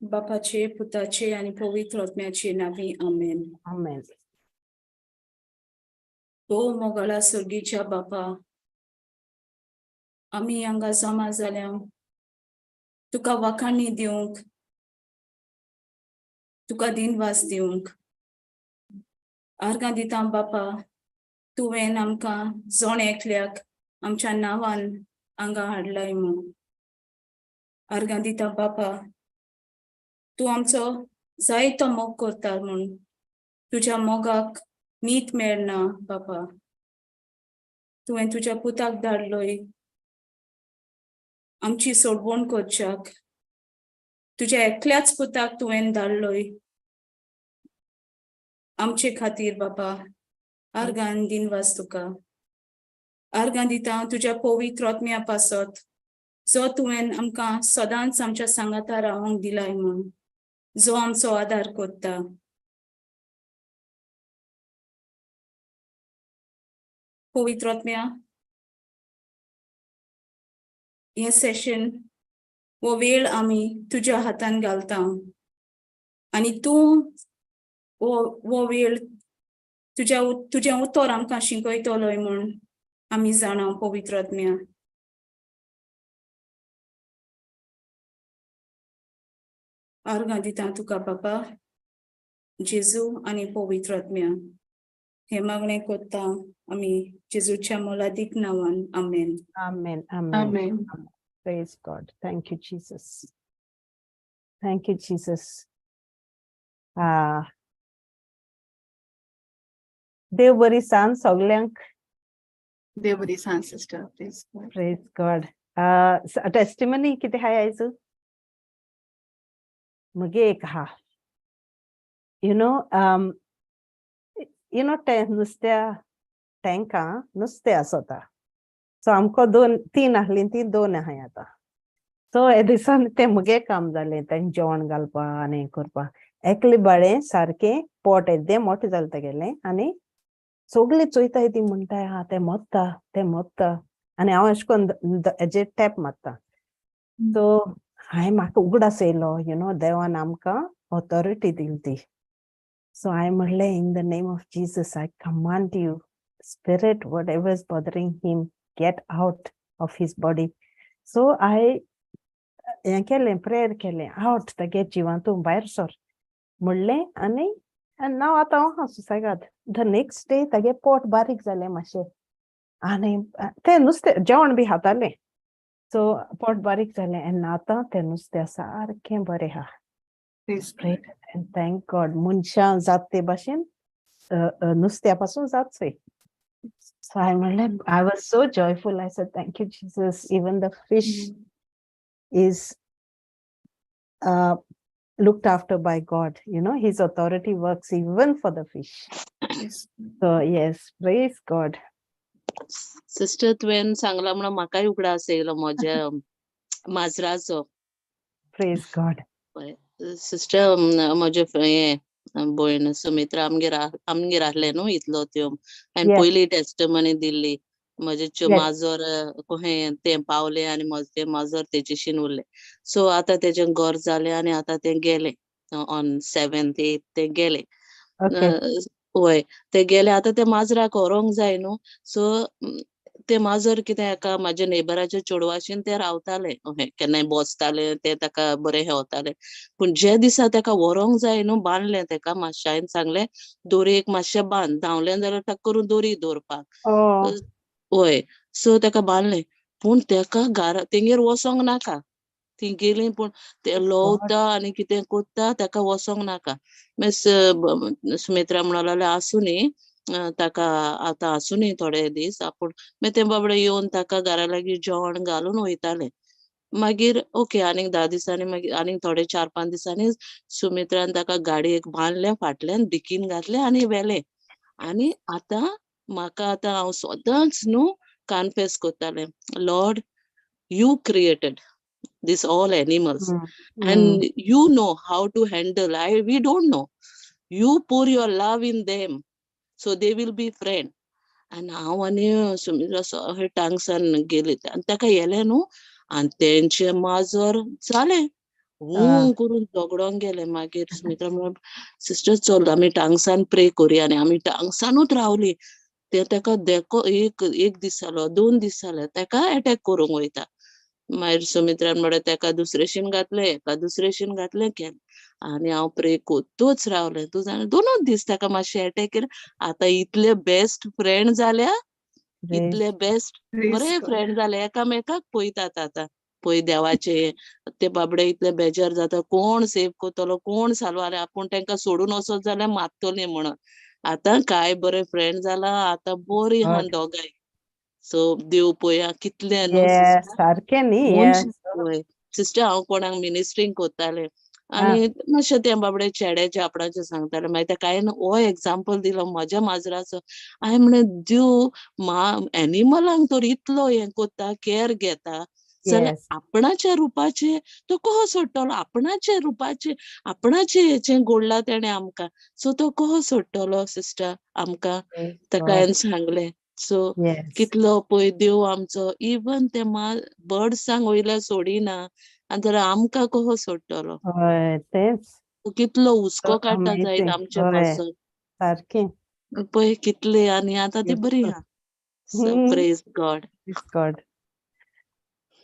बापाचे, पुताचे आणि पवित्र आत्म्याचे नावी आमेन. Amen. ओ मोगला सर्गीच्या बापा, आम्ही हांगा जमा जाल्या तुका वाखाणी दिवंक, तुका दिनवास दिवंक आर्गां दिता बापा. तुवें आमकां जोण एकल्याक आमच्या नांवान हांगा हाडलाय म्हूण आर्गां दिता बापा. तूं आमचो जायतो मोग करता म्हूण तुज्या मोगाक मीठ मेळना बापा. तुवें तुज्या पुताक धाडलोय आमची सोडवण करच्याक. तुज्या एकल्याच पुताक तुवें धाडलोय आमचे खातीर बापा. आर्गां दिनवास तुका. आर्गां दिता तुज्या पवित्र आत्म्या पासत, जो तुवें आमकां सदांच आमच्या सांगाता रावंक दिलाय म्हूण, जो आमचो आदार करता. पवित्र आत्म्या, हे सेशन वो वेळ आमी तुज्या हातान घालता आनी तूं वो वेळ तुजें उतर आमकां शिकयतलोय म्हूण आमी जाणा पवित्र आत्म्या. आर्गां दिता तुका बापा, जेजू आनी पवित्र आत्म्या. हे मागणें कोत्ता आमी जेजूच्या मोलादीक नांवान. आमेन. Amen. Amen. Amen. Praise God. Thank you, Jesus. Thank you, Jesus. देव बरी सांग सगळ्यांक. देव बरी सांग सिस्टर. Praise God. Testimony किती हाय आयज? मगे एक हा. नुस्त्या टँका नुस्तें आसता. सो आमकां 2-3 आहली, ती 2 आहाय आतां. सो हे दिसान तें मगे काम जालें, तें जेवण घालपा आनी हें करपा. एकले बाळें सारकें पोट येदें मोटें जालें तेगेलें आनी सगळीं चोयताय ती म्हणटाय हा तें मोत्ता आनी हांव अशें करून हेजेर टॅप मारता. सो म्हाका उगडास येयलो, देवान आमकां ऑथॉरिटी दिली ती. So I म्हणलें, in the name of Jesus, I command you, spirit, whatever is bothering him, get out of his body. So I prayer केलें, out, तेगे जिवांतून भायर सर म्हणलें आनी नाव आतां हांव हां सुसेगाद. द नेक्स्ट डे तेगे पोट बारीक जालें मातशें आनी तें नुस्तें जेवण बी खातालें. सो पोट बारीक जालें आनी आतां तें नुस्तें सारकें बरें आहा. And thank God. मनशां जात ते भाशेन नुस्त्या पासून जातचोय. So I was so joyful. I said, thank you, Jesus. Even the fish is looked after by God. His authority works even for the fish. Yes. So yes, praise God. Sister तुवें सांगला म्हणून म्हाकाय उगडास येयलो म्हज्या माजराचो. Praise God. Sister म्हजे भोयण सुमित्रा आमगेर आहले न्हू इतलो त्यो हांवें Yes. पयली टेस्टमनी दिल्ली. म्हजे Yes. माजर तें पावलें आनी म्हजें माजर तेजेशीन उरलें. सो आतां तेजें घर जालें आनी आतां तें गेलें ऑन 7th 8th तें गेलें. Okay. वय ते गेले. आतां ते माजराक व्हरोंक जाय न्हू. सो ते माजर कितें हेका म्हाज्या नेबराच्या चेडवाशीन ते रावताले. केन्नाय बसताले ते ताका बरें हेवताले. पूण जे दिसा ताका व्हरोंक जाय न्हू बांदलें ताका मातशें. हांवें सांगलें दोरयेक मातशें बांद, धांवलें जाल्यार टक करून दोरी दवरपाक. Oh. वय सो ताका बांदलें. पूण ताका तेंगेर वसोंक नाका. ती गेली पूण ते लोवता आनी कितें कोत्ता ताका वसोंक नाका. सुमित्रा म्हणून लागलें आसूं न्ही ताका आतां आसूं न्ही थोडे दीस. आपूण मागीर ते बाबडे येवन ताका घरा लागीं जेवण घालून वयताले. मागीर ओके आनीक 10 दिसांनी मागीर आनीक थोडे 4-5 दिसांनी सुमित्रान ताका गाडयेक बांदलें फाटल्यान डिकीन घातलें आनी व्हेलें. आनी आतां म्हाका आतां हांव सदांच न्हू कन्फेस कोत्तालें, Lord you created this all animals and you know how to handle. We don't know. You pour your love in them so they will be friend. And हांव आनी सुमित्रा सगळे टांगसान गेले आनी ताका येलें न्हू आनी तेंचे माजर जालें हूं करून झगडोंक गेले. मागीर सुमित्रा म्हणून सिस्टर चल आमी टांगसान प्रे करुया आनी आमी टांगसानूच रावली. ते तेका देखो एक दीस जालो 2 दीस जाले तेका अटॅक करूंक वयता. मागीर सुमित्रान म्हळें तेका दुसरेशीन घातलें एका दुसरेशीन घातलें केलें आनी हांव प्रे कोत्तूच रावलें. तूं जाणा 2 दीस तेका मातशें अटॅक केलें. आतां इतले बेस्ट फ्रेंड जाल्या, इतले बेस्ट बरे फ्रेंड जाले, एकामेकाक पळयतात आतां. पळय देवाचे ते बाबडे इतले बेजार जाता कोण सेव करतलो कोण सांबाळटलो आपूण तांकां सोडून वचत जाल्यार मारतलीं म्हणून. आतां काय बरे फ्रेंड जाला आतां बरीं आहा दोगांय. सो देव पळया कितले न्हू Yes, सिस्टर सारकें न्ही. मनशां Yes. पळय. सिस्टर हांव कोणाक मिनिस्ट्रींग कोत्तालें आनी मातशें ते बाबडे चेड्याचे आपणाचें सांगतालें. मागीर ताका हांवें हो एग्जाम्पल दिलो म्हाज्या माजराचो. हांवें म्हणलें देव एनिमलांक तर इतलो हें कोत्ता केअर घेता जाल्यार Yes. आपणाच्या रुपाचे तो कहो सोडटलो. आपणाचे रुपाचे आपणाचे हेचें घडलां तेणें आमकां. सो तो कहो सोडटलो सिस्टर आमकां. Praise ताका God. हांवें सांगलें. सो Yes. कितलो पळय देव आमचो इवन ते बर्ड्सांक वयल्यार सोडिना आनी तर आमकां कहो सोडटलो. हय तेच. तो कितलो So हुस्को काडटा जायत amazing. आमचे हय पासून. सारकें. पळय कितले आनी आतां ती बरी Beautiful. आहा. So praise God. Praise God.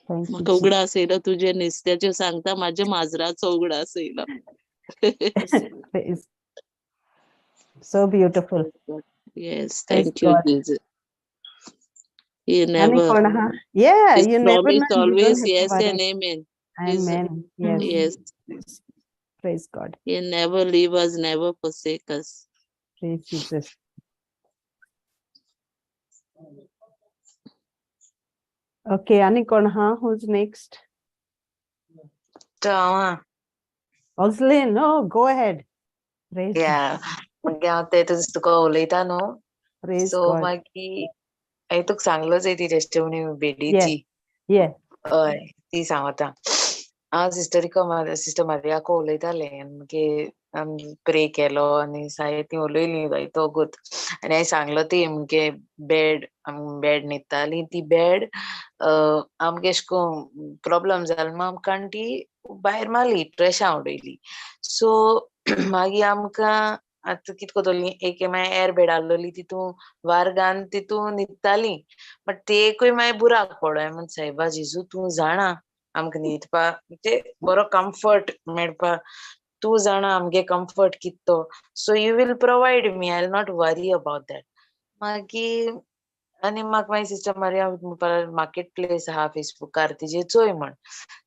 Thank you, म्हाका उगडास येयलो तुजे नुस्त्याचे सांगता म्हाज्या माजराचो उगडास येयलो. Jesus. Praise. So beautiful. Yes, Praise thank you, God. Jesus. He Ani never, कोण आहा? Yeah, His you never know. promise You don't always have to yes worry. and amen. Amen. Yes. Yes, Praise God. He never leave us, never forsake us. Praise Jesus. Okay, Ani कोण आहा? Who's next? Oslin. No, go ahead. Praise Yeah, म्हणजे हांव तेतूच तुका उलयता न्हू. Praise सो God. मागीर हांवें तुका सांगलोच ती टेस्टिमोनी Yeah. बेडीची. Yeah. हय ती सांगता. हांव सिस्टर मारियाको उलयतालें आमगे प्रे केलो आनी ती उलयली जायतो वगूत आनी हांवें सांगलो ती आमगे बेड न्हिदताली ती बेड आमगे अशें कोन्न प्रॉब्लम जालो न्हू आमकां आनी ती भायर मारली ट्रॅशां उडयली. सो मागीर आमकां आतां कितें कोत्तोली एक मागीर एर बेड आहलोली तितू वार घालन तितू न्हिदताली. बट ती एकूय मागीर बुराक पडलो. हांवें म्हणलें सायबा जेजू तूं जाणा आमकां न्हिदपा म्हणजे बरो कम्फर्ट मेळपा तूं जाणा आमगे कम्फर्ट कितें तो. So you we'll provide me I will not worry about that. मागीर आनी म्हाका मागीर सिस्टर मारिया मार्केट प्लेस आहा फेसबुकार तिजेर चोय म्हण.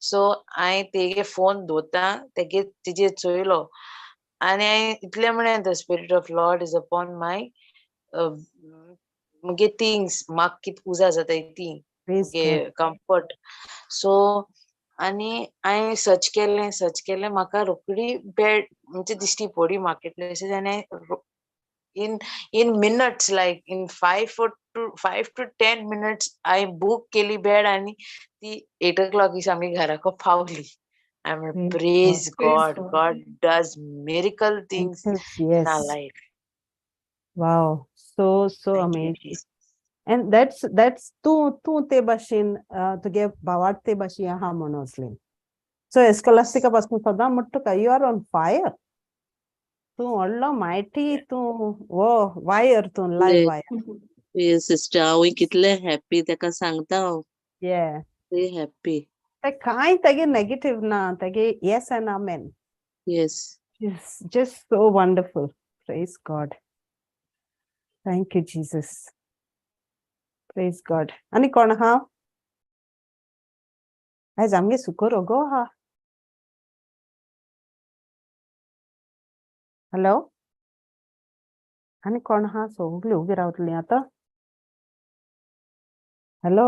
सो हांवें तेगे फोन धोता तिजेर चोयलो आनी हांवें इतलें म्हणलें the spirit of Lord is upon my मुगे थिंग्स म्हाका कितें उजा जाताय ती Praise मुगे God. कम्फर्ट. सो आनी हांवें सर्च केलें म्हाका रोखडी बेड म्हणजे दिश्टी पडली मार्केट प्लेसीस आनी in minutes like in 5 to 10 minutes I book केली बेड आनी ती 8 o'clock आमी घराको पावली. I mean, Praise praise God does miracle things God. in our Yes. life. Wow. So Thank you, amazing. Jesus. And that's तू ते भाशेन तुगे भावार्थ ते भाशेन आहा म्हण Oslin. So एस्कोलास्टिका पासून सदां म्हणटा तुका you are on fire. तूं व्हडलो मायटी तूं वायर तूं लायव्ह वायर. सिस्टर हांव कितले हॅप्पी ताका सांगता हांव. Yeah. हॅप्पी. ते कांय तेगे नेगेटिव्ह ना तेगे yes and amen. Yes. It's just so wonderful. Praise God. Thank you, Jesus. Praise God. Ani कोण आहा? आयज आमगे सुकोर ओगो आहा. हॅलो? आनी कोण आहा? सगळीं उबी रावतलीं आतां. हॅलो?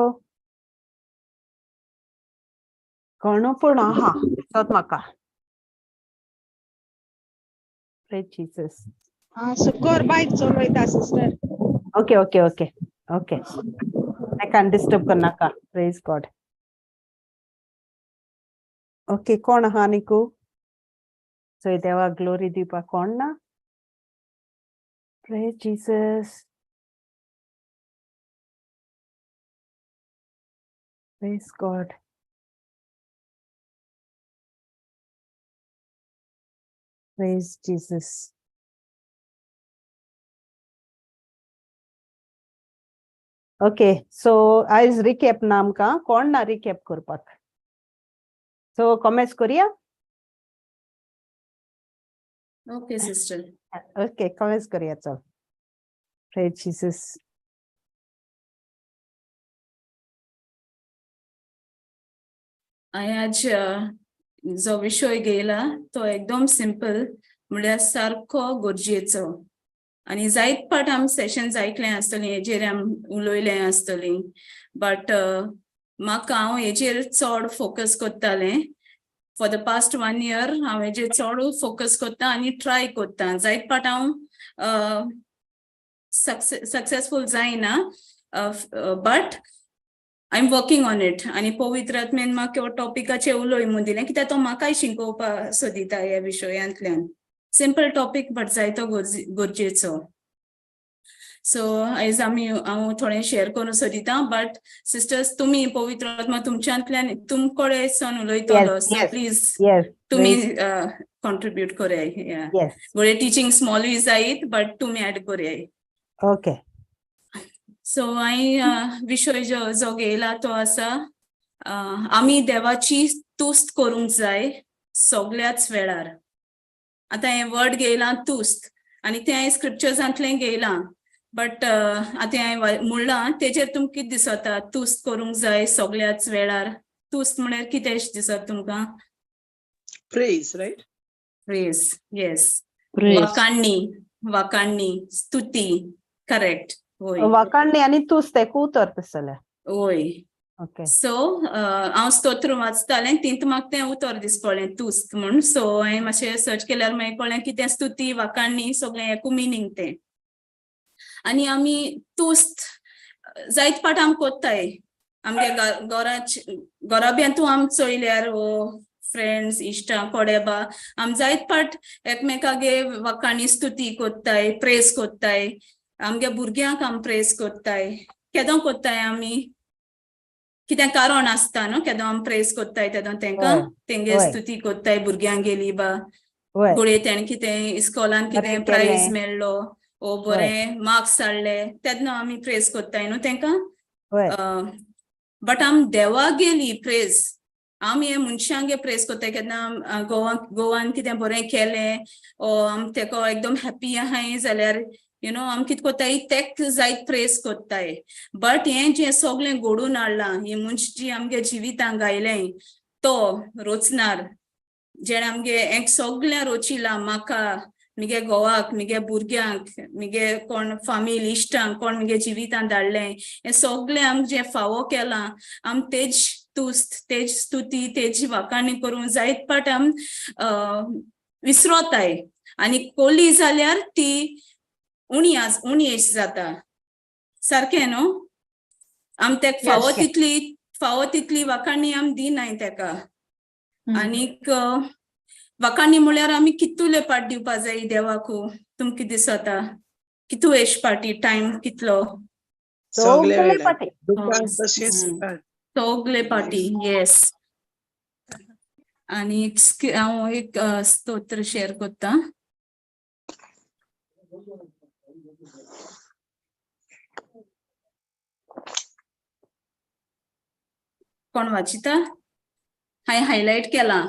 कोण पूण आहा दिसत म्हाका. Praise Jesus. सुकोर बायक चलयता sister. Okay. I can't disturb करनाका. Praise God. Okay, कोण आहा आनीकू? चोय देवा ग्लोरी दिवपा कोण ना? Praise Jesus. Praise God. Praise Jesus. Okay so आयज रिकॅप ना आमकां कोण ना रिकॅप करपाक सो कॉमेंट्स करुया ओके सिस्टर ओके कॉमेंट्स करुया चल प्रेज जीसस हांवें आज जो विशय घेयला तो एकदम सिंपल म्हळ्यार सारको गरजेचो आनी जायत पाट आमी सेशन्स आयकले आसतली हेजेर आमी उलयले आसतली बट म्हाका हांव हेजेर चड फोकस करताले फॉर द पास्ट 1 year हांव हेजेर चड फोकस करता आनी ट्राय करता जायत पाट हांव सक्सेसफुल जायना but I am working on it आनी पवित्र आत्मेन म्हाका टॉपिकाचेर उलोय म्हणून दिलें कित्याक तो म्हाकाय शिकोवपाक सोदिता ह्या विशयांतल्यान सिंपल टॉपिक बट जायतो गरजेचो सो आयज हांव थोडें शेअर करूंक सोदिता बट सिस्टर्स तुमी पवित्र आत्मा तुमच्यांतल्यान तुमकडे सन उलयतलो सो प्लीज तुमी कॉन्ट्रिब्यूट कराय बरे टिचिंग स्मॉल जायत बट तुमी ऍड कराय ओके सो हांवें विशय जो घेयला तो आसा आमी देवाची तुस्त करूंक जाय सगळ्याच वेळार आतां हें वर्ड घेयला तुस्त आनी तें हांवें स्क्रिप्चर्सांतलें घेयला बट आतां हांवें म्हणलां तेजेर तुमकां कितें दिसता तुस्त करूंक जाय सगळ्याच वेळार तुस्त म्हळ्यार कितें दिसता तुमकां Praise, right? Praise yes Praise. वाकाणणी स्तुती करेक्ट होय वाकाणणी आनी तुस्त एक उतर तसले होय ओके सो हांव स्तोत्र वाचतालें तिंत म्हाका तें उतर दिसपलें तुस्त म्हूण सो हांवें मातशें सर्च केल्यार मागीर कळ्ळें की तें स्तुती वाकाणणी सगळें एकू मिनींग तें आनी आमी तुस्त जायत पाट आमी कोत्ताय आमगे घरा भितून आमी चोयल्यार फ्रेंड्स इश्टां कोडेबा आमी जायत पाट एकमेकागे वाकाणणी स्तुती कोत्ताय प्रेज कोत्ताय आमगे भुरग्यांक आमी प्रेज कोत्ताय केदों कोत्ताय आमी कितें कारण आसता न्हू केदों आमी प्रेज कोत्ताय तेदों तेंकां तेंगे स्तुती कोत्ताय भुरग्यांक गेली बा घोडये तेणें कितें इस्कॉलान कितें प्रायज मेळ्ळो ओ बरें मार्क्स हाडले तेदना आमी प्रेज कोत्ताय न्हू तेंकां बट आमी देवाक गेली प्रेज आमी हे मनशांगे प्रेज कोत्ताय केन्ना गोवान कितें बरें केलें ओ आमी तेका एकदम हॅप्पी आहाय जाल्यार यू नो आमी कितें कोत्ताय तेक जायत प्रेज कोत्ताय बट हें जें सगळें घडून हाडलां ही मनश जी आमगे जिवितांत घायलें तो रोचनार जेणे आमगे हें सगळें रोचिलां म्हाका मिगे घोवाक मिगे भुरग्यांक मिगे कोण फामील इश्टांक कोण मिगे जिवितांत धाडलें हें सगळें आमकां जें फावो केलां आमी तेज तुस्त तेज स्तुती तेजी वाकाणणी करूं जायत पाट आमी विसरोताय आनी कोली जाल्यार ती उणी जाता सारकें न्हू आमी तेका फावो तितली वाकाणणी आमी दिनाय तेका आनीक वाकाणणी म्हळ्यार आमी कितुले पाट दिवपा जाय देवाकू तुमकां कितें दिसता कितू एश पाटी टायम कितलो सगळे पाटी सगळे पाटी येस आनी हांव एक स्तोत्र शेअर कोत्ता कोण वाचिता हांवें हायलायट केला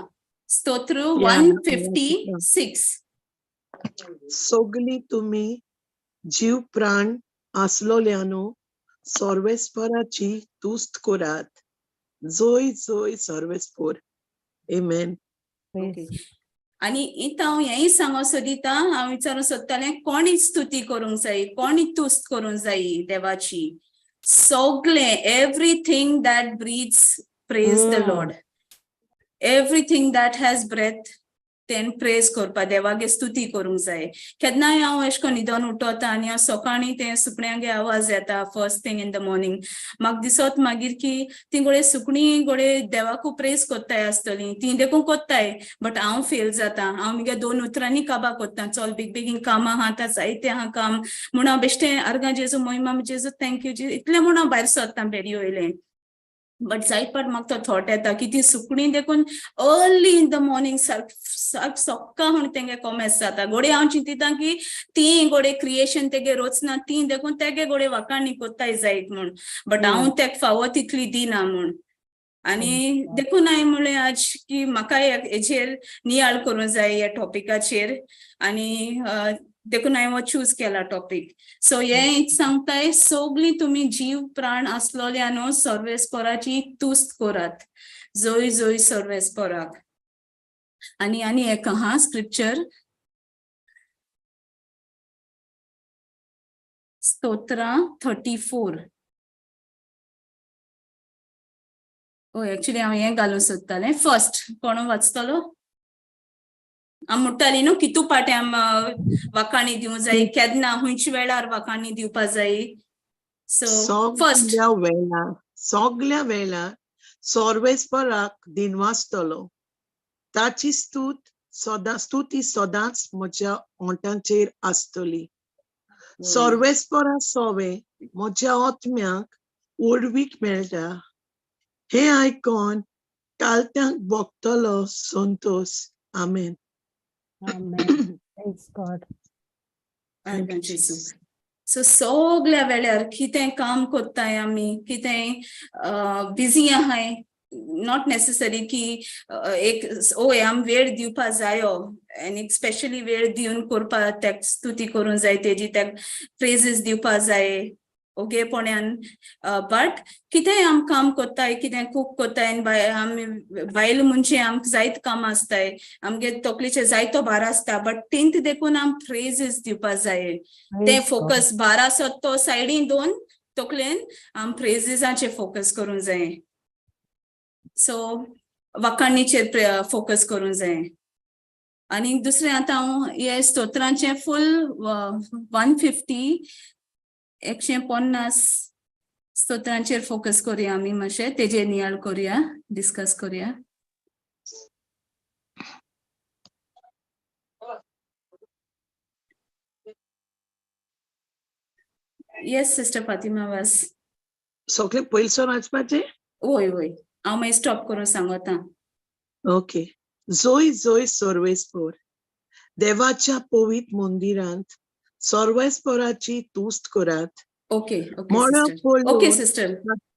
स्तोत्र 156 सगळी तुम्ही जीव प्राण आसलोल्यानो सर्वेस्पराची तुस्त करात जोय जोय सर्वेस्पर आमेन ओके आनी इथं हांव हेंय सांगो सोदिता हांव विचारूंक सोदतालें कोणी स्तुती करूंक जायी कोणी तुस्त करूंक जायी देवाची सगळें everything that breathes praise the Lord everything that has breath तेन प्रेज करपा देवागे स्तुती करूंक जाय केन्नाय हांव एश कोन्न न्हिदोन उठोता आनी हांव सकाळीं तें सुकण्यांगे आवाज येता first thing in the morning म्हाका दिसत मागीर की ती गोडे सुकणीं गोडे देवाकू प्रेज कोत्ताय आसतलीं ती देखून कोत्ताय बट हांव फेल जाता हांव मुगे 2 उतरांनी काबार कोत्ता चल बेगीन काम आहा आतां जायतें आहा काम म्हूण हांव बेश्टें आर्गां जेजू महिमा जेजू थँक्यू इतलें म्हूण हांव भायर सरता बेडी वयलें बट जायत पाट म्हाका तो थॉट येता की ती सुकणीं देखून अर्ली इन द मॉर्निंग सक्का म्हूण तेंगे कॉमेस जाता गोडे हांव चिंतिता की ती गोडे क्रिएशन तेगे रोचना ती देखून तेगे गोडे वाकाणी कोत्ताय जायत म्हूण बट हांव तेक फावो तितली दिना म्हूण आनी देखून हांवें म्हणलें आज की म्हाका हेचेर नियाळ करूं जाय ह्या टॉपिकाचेर आनी देखून हांवें हो चूज केला टॉपिक सो हे सांगताय सोगली तुम्ही जीव प्राण असलोल्यानो सर्वेस्पराची तुस्त करात जोय जोय सर्वेस्पराक आनी एक हा स्क्रिप्चर स्तोत्रा 34 एक्चुअली हांव हें घालूं सोदतालें फर्स्ट कोण वाचतलो हांव म्हणटाली न्हू कितू पाटे वाकाणी दिवं जाय केन्ना खंयच्या वेळार वाकाणी दिवपा जाय सो फर्स्ट सोगल्या वेळार सर्वेस्पराक दिनवासतलो ताची स्तुती सदांच म्हज्या ओंठांचेर आसतली सर्वेस्परा सोवे म्हज्या आत्म्याक ओडवीक मेळटा हे आयकोन कालत्यांक भोगतलो संतोष आमेन Thanks God. सो सगळ्या वेळार कितें काम कोत्ताय आमी कितें बिजी आहाय नॉट नेसेसरी की एक आम वेळ दिवपा जायो आनी स्पेशली वेळ दिवन करपा तेक स्तुती करूं जाय तेजी तेक प्रेजीस दिवपा जाय ओगेपण्यान बट कितें आम काम कोत्ताय कितें कूक कोत्ताय आमी बायल म्हणजे आमकां जायत काम आसताय आमगे तकलेचे जायतो भार आसता बट तेंत देखून आम प्रेजीस दिवपा जाय ते फोकस भार आसत तो सायडीन दोन तकलेन आम प्रेजीसाचेर फोकस करूं जाय सो वाकाणीचेर फोकस करूं जाय आनी दुसरें आतां हांव हे स्तोत्रांचे फुल 150 150 स्तोत्रांचेर फोकस करूया आमी मातशें तेजेर नियाळ करूया डिस्कस करूया येस सिस्टर फातिमा वास सगळे पयलसून वाचपाचें वय हांव मागीर स्टॉप करून सांगता ओके जोय जोय सर्वेस्पर देवाच्या पवित्र मंदिरांत सर्वेस्पराची तुस्त करात okay okay sister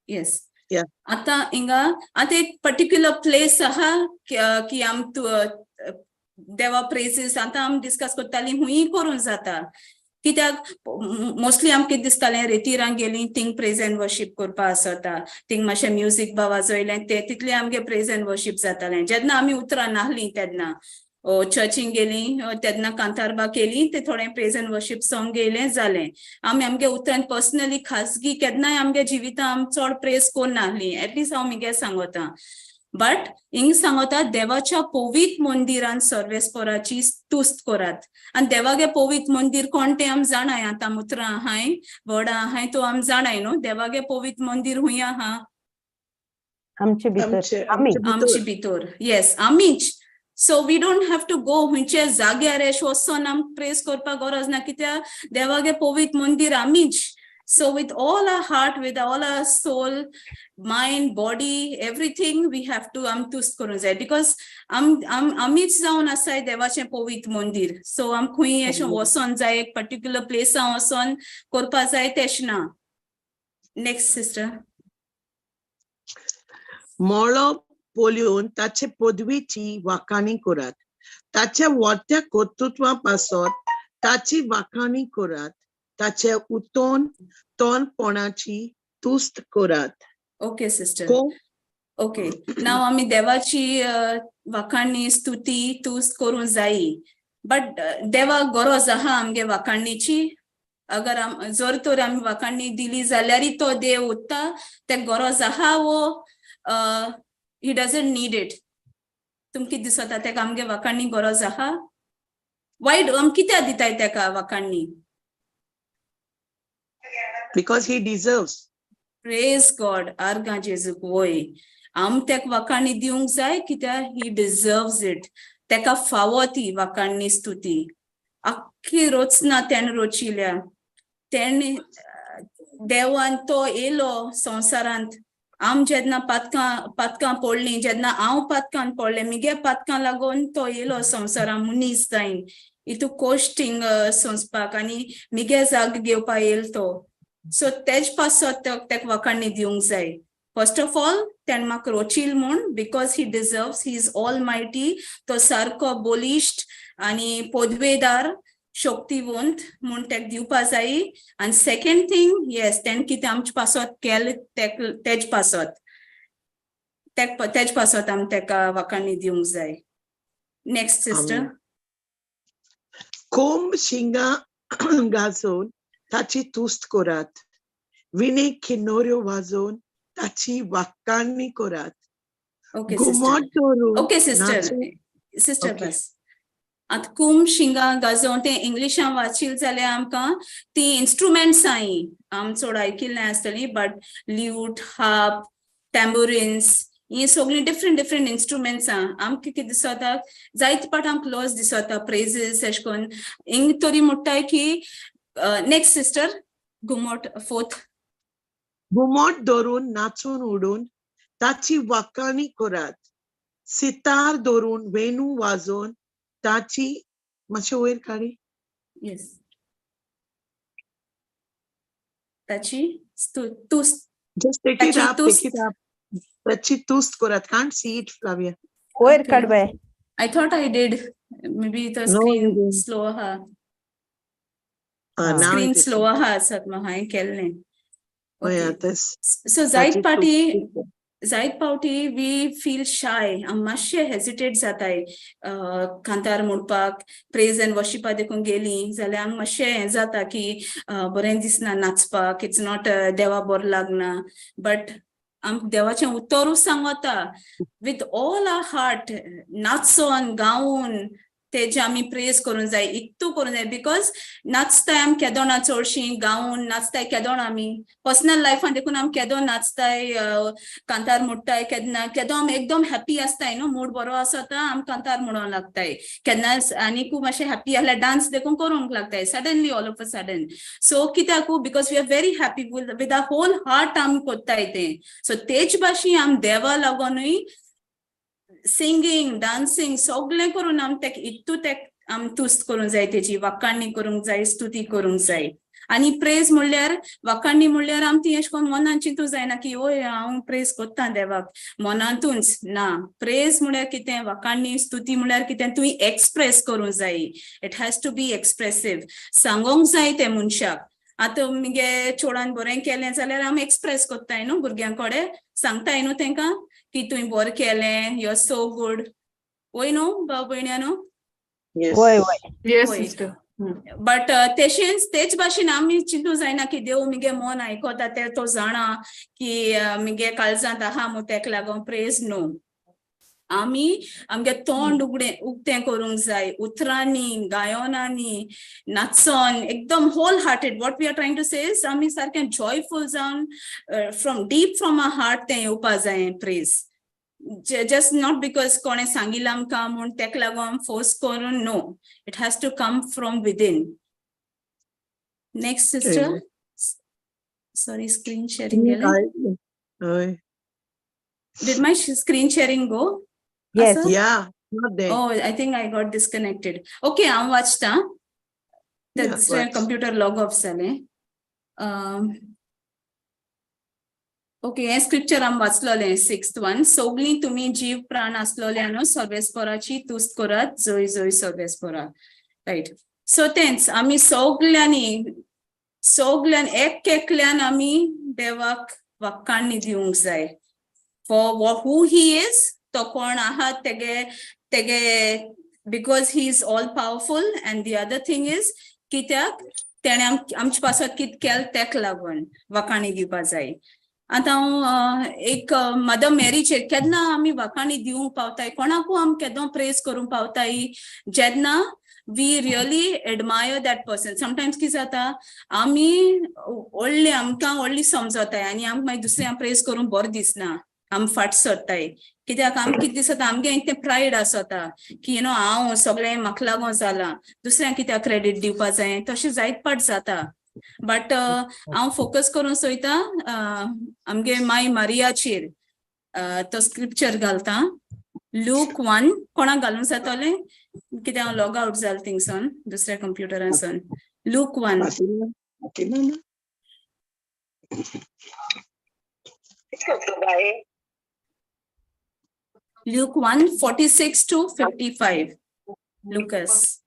yes Yeah. आता हिंगा आता एक पर्टिक्युलर प्लेस आहा की आम देवा प्रेजीस आता आम डिस्कस करताली हुंय करूं जाता कित्याक मोस्टली आमकां कितें दिसतालें रेतीरांक गेली थिंग प्रेज एंड वर्शीप करपा आसता थिंग मातशें म्युजीक बा वाजयलें ते तितलें आमगे प्रेज एंड वर्शीप जातालें जेन्ना आमी उतरां नाहलीं तेन्ना चर्चीन गेली तेन्ना कांतारबा केली ते थोडें प्रेज एंड वर्शीप सॉंग गेलें जालें आमी आमगे उतरान पर्सनली खासगी केन्नाय आमगे जिवितां आम चड प्रेज कोन्न नाहलीं एटलीस्ट हांव मिगे सांगता बट हिंग सांगता देवाच्या पवित्र मंदिरान सर्वेस्पराची तुस्त करात आनी देवागे पवित्र मंदिर कोण तें आम जाणाय आतां उतरां आहाय व्हडा आहाय तो आम जाणाय न्हू देवागे पवित्र मंदिर हुंय आहा आमचे भितर येस आमीच So we don't have to go hunche जाग्यार वचोन आम प्रेज करपाक गरज ना कित्याक देवागे पवित्र मंदिर आमीच so with all our heart with all our soul mind body everything we have to am तुस्त करूं जाय because आमीच जावन आसाय देवाचें पवित्र मंदिर so आम खंय अशें वचोन जाय एक पर्टिक्युलर प्लेसां वचोन करपा जाय तेश ना नेक्स्ट सिस्टर मोळो पोलिओन ताचे पदवीची वाखाणी करात ताच्या वर्त्या कर्तृत्वा पासत ताची वाखाणी करात ताचे उतोन तोंडपणाची तुस्त करात ओके सिस्टर ओके नाव आमी देवाची वाखाणी स्तुती तुस्त करूं जाय बट देवा गरज आहा आमगे वाखाणीची अगर जर तर आमी वाखाणी दिली जाल्यार तो देव उत्ता ते गरज आहा वो he doesn't need it तुमकी दिसता तेका आमगे वाखाणी गरज आहा वायट कित्या दिताय तेका वाखाणी because he deserves praise god आर्गा जेजूक वय आम तेक वाखाणी दिवंक जाय कित्याक he deserves it तेका फावो ती वाखाणी स्तुती आख्खी रोचना तेन रोचिल्या तेन देवान तो येलो संवसारांत आम जेन्ना पातकां पडलीं जेन्ना हांव पातकान पडलें मिगे पातकां लागून तो येयलो संवसारान मनीस जायन इतू कोश्ट थिंग सोंसपाक आनी मिगे जाग घेवपा येयलो तो सो तेज पासत तेका वखाणणी दिवंक जाय फर्स्ट ऑफ ऑल तेण म्हाका रोचिल म्हूण because he deserves he is all mighty तो सारको बोलिश्ट आनी पोदवेदार शक्तिवंत म्हूण तेका दिवपा जाय आनी सेकंड थिंग येस तेण कितें आमचे पासत केलें तेज पासत आमी तेका वखाणणी दिवंक जाय नेक्स्ट सिस्टर कोंब शिंगा गाजोवन ताची तुस्त करात विणे किन्नोऱ्यो वाजोवन ताची वाखाणणी करात ओके घुमट दवरून ओके सिस्टर Okay. बस आतां कुम शिंगा गाजोवन तें इंग्लिशान वाचील जाल्यार आमकां ती इंस्ट्रुमेंट्स आय आम चड आयकिल्लें आसतलीं बट ल्यूट हार्प टॅम्बुरिन्स ही सगळीं डिफरंट इंस्ट्रुमेंट्स आमकां कितें दिसता जायते पाट आमकां लॉस दिसता प्रेजीस अशें करून हिंग तरी म्हणटाय की नेक्स्ट सिस्टर घुमट फोर्थ घुमट दवरून नाचून उडून ताची वाखाणणी करात सितार दवरून वेणू वाजोवन ताची मातशें वयर काडी येस ताची तुस्त just take it ताची up तुस्त ताची तुस्त करात can't see it Flavia वयर Okay. काड बाय I thought I did. Maybe the No, screen you didn't. slow ha. now Screen it is. slow ha sat ma hai kelne. Oh yeah, Okay. this So ताची तुस्त. Zaid party we feel shy. Am mashe hesitate जाताय kantar म्हणपाक praise and worship देखून गेली जाल्यार आम मातशें हें जाता की बरें दिसना नाचपाक इट्स नॉट देवा बरो लागना बट आम देवाचें उतरूच सांगता with all our heart नाचोन गावून तेजे आमी प्रेज करूंक जाय इतू करूंक जाय बिकॉज नाचताय आमी केदोना चडशीं गावून नाचताय केदोन आमी पर्सनल लायफान देखून आमी केदोन नाचताय कांतार म्हणटाय केदो आमी एकदम हॅप्पी आसताय न्हू मूड बरो आसता आमी कांतार म्हणूंक लागताय केन्ना आनी खूब मातशें हॅप्पी जाल्यार डान्स देखून करूंक लागताय suddenly all of a sudden so कित्याक because we are very happy with our whole heart आमी कोत्ताय तें सो तेज भाशेन आमी देवा लागूनय सिंगींग डान्सिंग सगळें करून आमी तेका इतू तेका आमी तुस्त करूंक जाय तेजी वाखाणणी करूंक जाय स्तुती करूंक जाय आनी प्रेज म्हणल्यार वाखाणणी म्हणल्यार आमी ती अशें करून मनान चिंतूंक जायना की ओय हांव प्रेज कोत्ता देवाक मनांतूच ना प्रेज म्हळ्यार कितें वाखाणणी स्तुती म्हळ्यार कितें तुवें एक्सप्रेस करूंक जाय it has to be expressive सांगोंक जाय ते मनशाक आतां मगे चोडान बरें केलें जाल्यार आमी एक्सप्रेस कोत्ताय न्हू भुरग्यां कडेन सांगताय न्हू तेंकां की तुवें बरें केलें यू आर सो गुड वय न्हू भाव भयण्यानो Yes. वय वय Yes, Wait. sister. बट तेच भाशेन आमी चिंतूंक जायना की देव मिगे मन आयकोता ते तो जाणा की मिगे काळजांत आहा म्हूण तेका लागून प्रेज न्हू आमी आमगे तोंड उक्तें करूंक जाय उतरांनी गायोनांनी नाचोन एकदम whole hearted what we are trying to say is आमी सारकें जॉयफूल जावन from deep from our heart तें येवपा जाय प्रेज just not because कोणे सांगिलां आमकां म्हूण तेका लागून फोर्स करून no it has to come from within next sister Amen. sorry screen sharing गेलें Oy. did my screen sharing go Yes. Asa? Yeah, not there. Oh, I think I got disconnected. Okay, I'm watched. The Yeah, watch. computer log off sale. Okay, hey scripture आम वाचलोले 6th one. सोगली तुम्ही जीव प्राण असलोल्यानो सर्वेस्पराची तुस्त करात जोय जोय सर्वेस्परा. Right. So तेंच आमी सोगल्यान एकल्यान आमी देवाक वाखाणणी दिवंक जाय. For who he is, तो कोण आहा तेगे because he is all powerful and the other thing is कित्याक तेणे आमचे पासत कित केल तेक लागून वाखाणणी दिवपा जाय. आता एक मदर मेरीचेर केन्ना आमी वाखाणणी दिवंक पावताय कोणाकू आमी केदो प्रेज करूंक पावताय जेन्ना we really admire that person. Sometimes कितें जाता आमी आमकां व्हडली समजताय आनी आमकां मागीर दुसऱ्यांक प्रेज करूंक बरें दिसना आमी फाट सरताय कित्याक आमकां कितें दिसता आमगे तें प्रायड आसता की हांव सगळें म्हाका लागून जालां दुसऱ्यांक कित्याक क्रेडीट दिवपा जाय तशें जायत पाट जाता बट हांव फोकस करून सोयता आमगे माय मारियाचेर तो स्क्रिप्चर घालता लूक 1 कोणाक घालूंक जातले कित्याक हांव लॉग आउट जालें थिंगसून दुसऱ्या कंप्युटरांसून look 1 Luke 1:46 to 55. Lucas.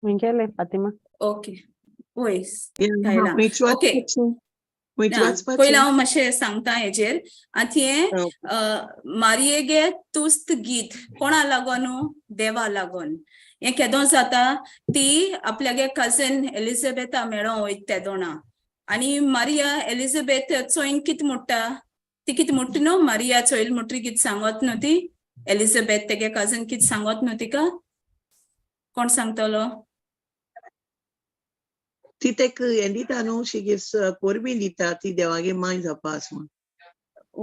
Mingele, Fatima. Okay. Wait. Yeah, Okay. Which पयला हांव मातशें सांगता हेजेर आनी हें मारयेगे तुस्त गीत कोणा लागोन देवा लागोन हें केदों जाता ती आपल्यागे कजन एलिझाबेथा मेळों वयता तेदोणा आनी मारिया एलिझाबेथ चोयन कित म्हणटा ती कित म्हणटा न्हू मारिया चोयल म्हणटरी कित सांगत न्हू ती एलिझाबेथ तेगे कजन कित सांगत न्हू तिका कोण सांगतलो ती तेक हें दिता न्हू शी गिव्स परबीं दिता ती देवागे माय जावपा आस म्हूण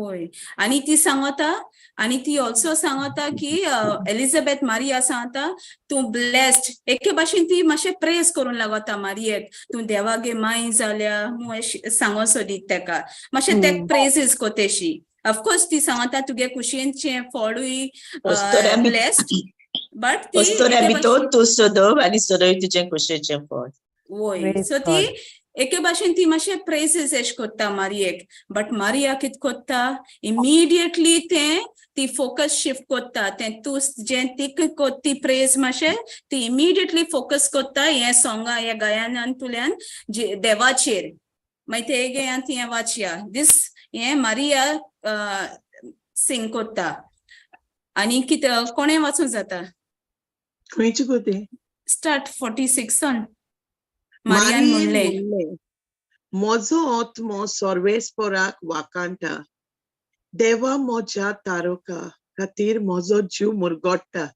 ओय आनी ती सांगता आनी ती ऑल्सो सांगता की एलिझाबेथ मारिया सांगता तूं ब्लेस्ड एके भाशेन ती मातशें प्रेज करून लागता मारियेक तूं देवागे माय जाल्या सांगोसो दीत तेका मातशें तेक प्रेजीस कोतेशी ऑफकोर्स ती सांगता तुगे कुशीनचें फळूय ब्लेस्ड बट ती तू सोदोव आनी सोदोय तुजें कुशेचें फळ वय सो ती एके भाशेन ती मातशें प्रेजीस एश कोत्ता मारियेक बट मारिया कित कोत्ता इमिडिएटली ती फोकस शिफ्ट कोत्ता तें तूं जें तीक कोत्ती प्रेज मातशें ती इमिडिएटली फोकस कोत्ता हें सॉंगा हें गायनान तुल्यान देवाचेर मागीर तेगे ती हें वाचया दीस हें मारिया सिंग कोत्ता आनी कित कोणें वाचूं जाता खंयचे कोते स्टार्ट 46 मारियेन म्हणले म्हणलें म्हजो आत्मो सर्वेस्पराक वाकांटा देवा म्हज्या तारका खातीर म्हजो जीव मुरगोडटा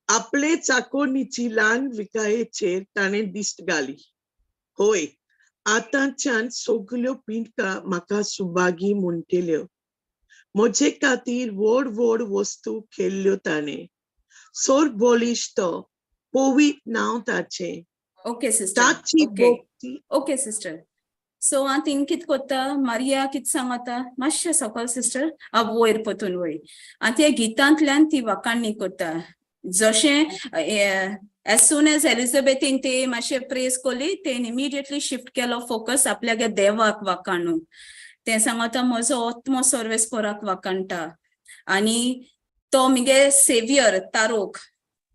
आपले चाकोनीची ल्हान विकायेचेर ताणें दिश्ट घाली होय आतांच्यान सगल्यो पिंडकां म्हाका सुभागी म्हणटल्यो म्हजे खातीर व्हड व्हड वस्तू केल्ल्यो ताणें सोर बोलिश्ट पवित्र नांव ताचें ओके सिस्टर ताची भक्ती ओके सिस्टर सो हांव थिंग कित कोत्ता मारिया कित सांगता मातशें सकल सिस्टर वयर पोतून वय आनी त्या गितांतल्यान ती वाकाणणी कोत्ता जशें एज सून एज एलिझाबेथीन ते मातशें प्रेज कोली तेन इमिडिएटली शिफ्ट केलो फोकस आपल्यागे देवाक वाकाणूंक ते सांगता म्हजो आत्मो सर्वेस्पराक वाकाणटा आनी तो म्हगे सेवियर तारोक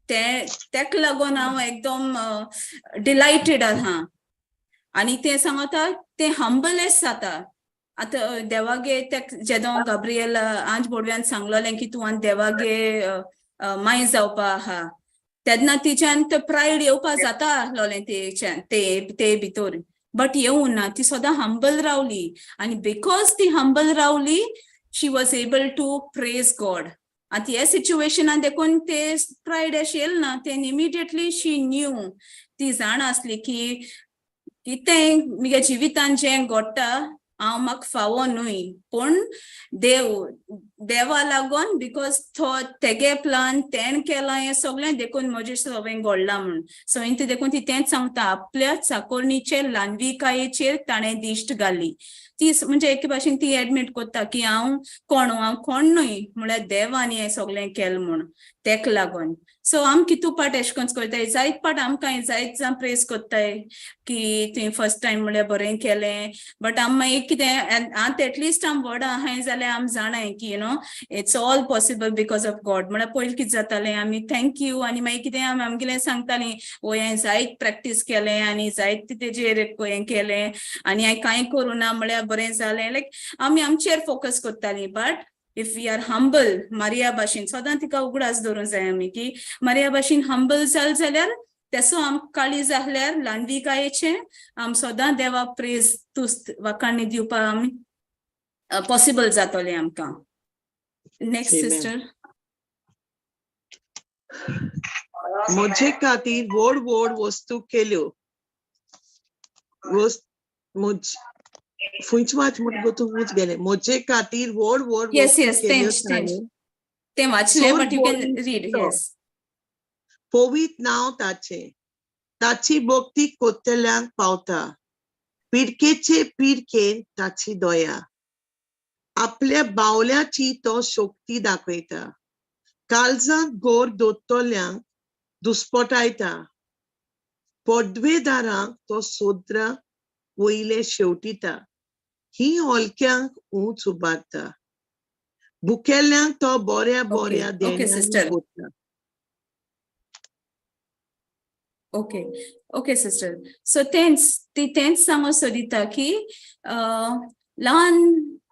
तेक लागून हांव एकदम डिलायटेड आहा आनी ते सांगता ते हंबलेस जाता आतां देवागे तेक जेदो गाब्रिएल आंज बोडव्यान सांगलोलें की तूं आनी देवागे माय जावपा आहा तेन्ना तिच्यान तो प्रायड येवपा जाता आसलोलें ते भितर बट येवूं ना ती सदां हंबल रावली आनी बिकॉज ती हंबल रावली she was able to praise God आतां हे सिच्युएशनान देखून ते प्रायड अशें येल ना तेन इमिडिएटली शी न्यू ती जाण आसली की कितें म्हगे जिवितान जें घडटा हांव म्हाका फावो न्हूय पूण देवा लागोन बिकॉज तो तेगे प्लान तेण केला हें सगळें देखून म्हजे सगळें घडलां म्हूण सो इंत देखून ती तेंच सांगता आपल्या चाकोरणीचेर ल्हानविकायेचेर ताणें दिश्ट घाली ती म्हणजे एके भाशेन ती एडमीट कोत्ता की हांव कोण न्हूय म्हळ्यार देवान हें सगळें केलें म्हूण तेक लागोन सो आम कितू पाट एशे कोन्न कोत्ताय जायत पाट आमकां जायत जाण प्रेज कोत्ताय की तुवें फर्स्ट टायम म्हळ्यार बरें केलें बट आम मागीर कितें आतां एटलिस्ट आम व्हडा आहाय जाल्यार आम जाणाय की you know it's all possible because of God म्हळ्यार पयलीं कितें जातालें आमी थँक्यू आनी मागीर कितें आमगेलें सांगतालीं वो हांवें जायत प्रॅक्टीस केलें आनी जायत तेजेर हें केलें आनी हांवें कांय करूं ना म्हळ्यार बरें जालें लायक आमी आमचेर फोकस कोत्तालीं but if we are humble Maria भाशेन सदां तिका उगडास दवरूंक जाय आमी की मारिया भाशेन हंबल जाल्यार तेसो आम काळीज आहल्यार ल्हानविकायेचें आम सदां देवा प्रेज तुस्त वाकाणणी दिवपा आमी पॉसिबल जातोलें आमकां नेक्स्ट सिस्टर म्हजे खातीर व्हड व्हड वस्तू केल्यो फुंच वाच म्हण गो तू मुच गेले मोचे खातीर व्हड व्हड Yes, वस्तू yes, केल्यो तेंच. ताणें. ते वाचले, सोड but you can बोलीं read. तो. Yes. पवित नांव ताचे, ताची भक्ती कोत्तेल्यांक पावता, पिडकेचे पिडकेन ताची दया, आपल्या बावल्याची तो शक्ती दाखयता, काळजांत गोर दोतोल्यांक दुस्पटायता, पदवेदारांक तो सोद्रा वयले शेवटिता, ही होलक्यांक उंच उबारता, भुकेल्यांक तो बऱ्या बऱ्या Okay, देण्यांनी sister. भरता. Okay, sister. So तेंच सांगो सोदिता की ल्हान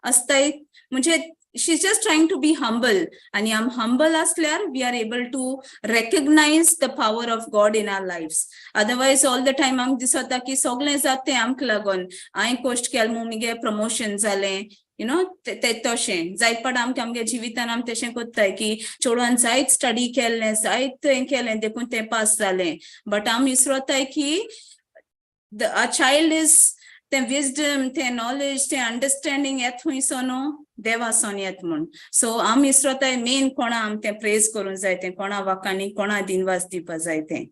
असताय म्हणजे she's just trying to be humble, आणि आम humble असल्यार we are able to recognize the power of God in our lives. Otherwise all the time आमक दिसता की सगळें जाते आमक लागोन, हांवें कश्ट केलें म्हूण मुगे प्रमोशन जालें, you know, ते तशें जायत पाट आमगे जिवितान आम तशें कोत्ताय की चेडवान जायत स्टडी केलें, जायत हें केलें देखून तें पास जालें, बट आम विसरताय की a child is the wisdom, the knowledge, the understanding येत हुंयसोनो देवासोन येत म्हूण. सो आम विसरताय मेन कोणा आम तें प्रेज करूं जाय तें, कोणा वाकांनी कोणा दिनवास दिवपा जाय तें.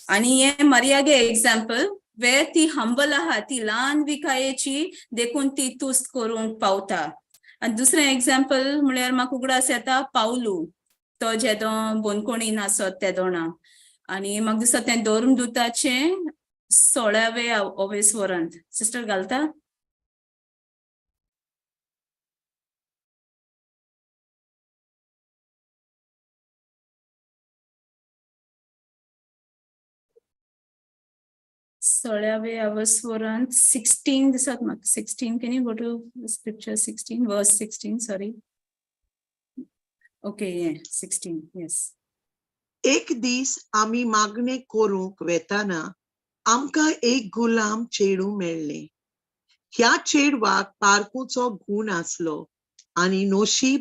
आनी हें मर्यागे एग्जाम्पल वेर ती हंबल आहा, ती ल्हान विकायेची देखून ती तुस्त करूंक पावता. आनी दुसरें एग्जाम्पल म्हळ्यार म्हाका उगडास येता पावलू, तो जेदो बोनकोणी नासत ते दोणा, आनी म्हाका दिसता तें धर्मदूताचें 16वें ओवेस्वरांत. सिस्टर घालता? सोळावे अवस्वरांत 16 दिसत म्हाका. 16, can you go to the scripture 16, verse 16, sorry. Okay, yeah, 16, yes. एक दीस आमी मागणे करूंक वेताना आमकां एक गुलाम चेडू मेळ्ळें. ह्या चेडवाक पारकूचो गुण आसलो आनी नशीब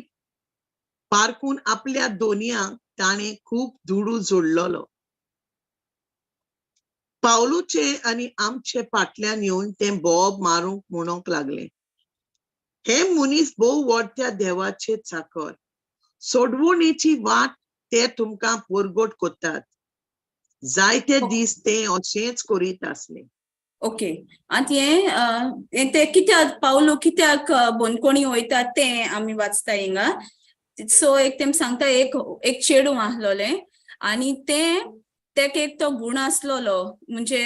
पारकून आपल्या दोनयांक ताणें खूब दुडू जोडलोलो. पावलूचे आनी आमचे फाटल्यान येवन तें बोब मारूंक म्हणोंक लागले. हे मनीस भोव व्हडट्या देवाचे चाकर, सोडवणेची वाट ते तुमकां परगट कोत्तात. जायते दीस ते अशेंच करीत आसले. ओके, आनी हें ते कित्याक पावलो कित्याक बोनकोणी वयता तें आमी वाचता हिंगा. सो एक तेम सांगता एक चेडू आहलोलें आनी तेका एक तो गुण आसलोलो, म्हणजे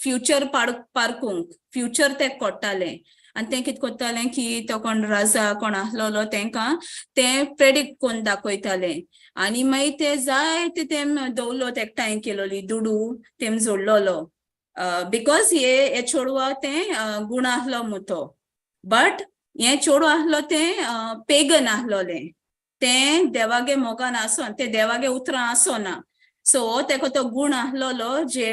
फ्युचर पारकूंक फ्युचर ते कोट्टालें, आनी तें कितें कोत्तालें की तो कोण राजा कोण आहलोलो तेंकां तें प्रेडिक्ट कोन्न दाखयतालें, आनी मागीर ते जायते तेम दौलत एकठांय केलोली, दुडू तेम जोडलोलो, बिकॉज हे चेडवा तें गुण आहलो मुतो. बट हे चेडू आहलो तें पेगन आहलोलें, तें देवागे मोगान आसोन तें देवागे उतरां आसोना. सो तेका तो गुण आहलोलो जे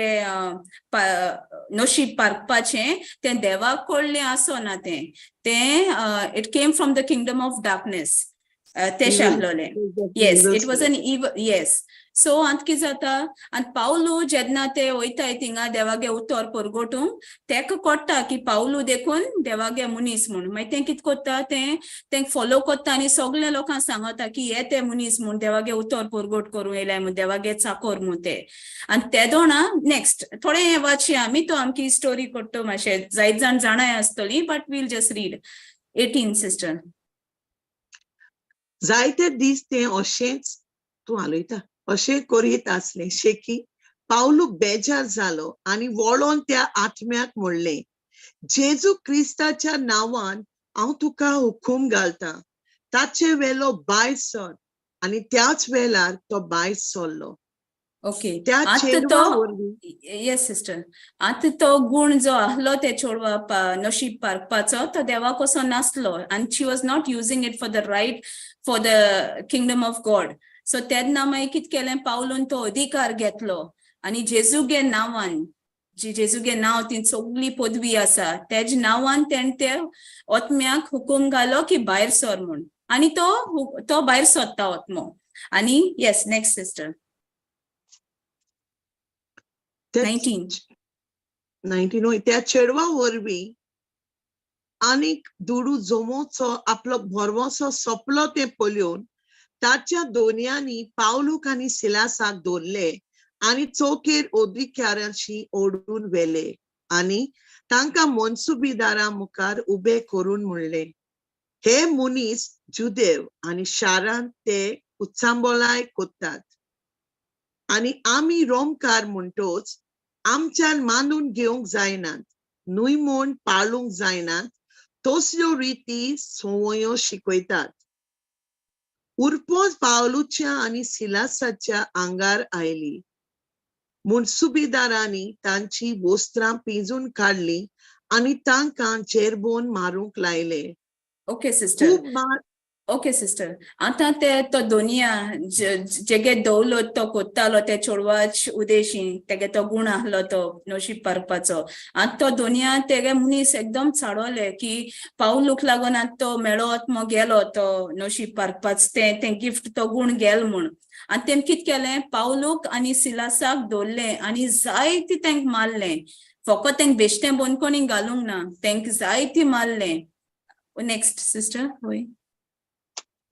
नशीब पारकपाचें तें देवाक कोडलें आसोना. तें it came from the kingdom of darkness. तेशें आहलोलें. Yes, it was an evil. Yes. So आंत कितें जाता, आनी पावलू जेन्ना ते वयताय थिंगा देवागे उतर परगोटूंक, तेका कोट्टा की पावलू देखून देवागे मनीस म्हूण. मागीर तें कितें कोत्ता, तें फॉलो कोत्ता आनी सगळ्या लोकांक सांगता की हे ते मनीस म्हूण देवागे उतर परगोट करूं येयलाय म्हूण, देवागे चाकोर म्हूण ते. आनी ते दोणा नेक्स्ट थोडें हें वाचया आमी, तो आमची स्टोरी कोट्टो मातशें जायत जाण जाणाय आसतली, but we'll just read. 18 sister. जायते दीस ते अशेंच तूं हालयता अशें करीत आसले. शेकी पावलू बेजार जालो आनी वळोन त्या आत्म्याक म्हणलें, जेजू क्रिस्ताच्या नांवान हांव तुका हुकूम घालता, ताचे वेलो भायर सर. आनी त्याच वेळार तो भायर सरलो. ओके, त्या चेडवा वरवीं येस सिस्टर. आतां तो गुण जो आहलो ते चेडवा नशीब पारकपाचो, तो देवा कसो नासलो, आनी she was not using it for the right for the kingdom of God. So तेन्ना मागीर कितें केलें, पावलून तो अधिकार घेतलो आनी जेजूगे नांवान, जेजूगे नांव ती सगळी पदवी आसा, तेज नांवान तेणें ते ओत्म्याक हुकूम घालो की भायर सर म्हूण, आनी तो भायर सरता ओत्मो. आनी येस, नेक्स्ट सिस्टर. 19. 19 त्या चेडवा वरवीं आनीक दुडू जोमोचो आपलो भरवोसो सोंपलो तें पळोवन ताच्या दोनयांनी पावलूक आनी सिलासाक दवरले आनी चौकेर ओद्रिक्याराशी ओडून व्हेले आनी तांकां मनसुबेदारा मुखार उबे करून म्हणले, हे मुनीस जुदेव आनी शारांत ते उत्सांबोलाय कोत्तात आनी आमी रोमकार म्हणटोच आमच्यान मानून घेवंक जायनात, न्हय म्हूण पाळूंक जायनात, तसल्यो रिती संवयो शिकयतात. उरपोज पावलूच्या आनी सिलासाच्या आंगार आयली म्हूण सुबेदारांनी तांची वस्त्रां पिंजून काडली आनी तांकां जेरबोन मारूंक लायले. Okay sister. खूब मार ओके सिस्टर. आतां ते तो दोनिया जेगे दवलो तो कोत्तालो ते चेडवाच उदेशी तेगे तो गूण आहलो तो नशीब पारपाचो. आतां तो दोनिया तेगे मनीस एकदम चाडवले की पावलूक लागून आतां तो मेळोत मो गेलो तो नशीब पारपाच ते गिफ्ट तो गूण गेल म्हूण. आनी तेम कित केलें पावलूक आनी सिलासाक दवरलें आनी जायती तेंक मारलें. फकत तेंक बेश्टें बोनकोणी घालूंक ना, तेंक जायती मारलें. Next sister. वय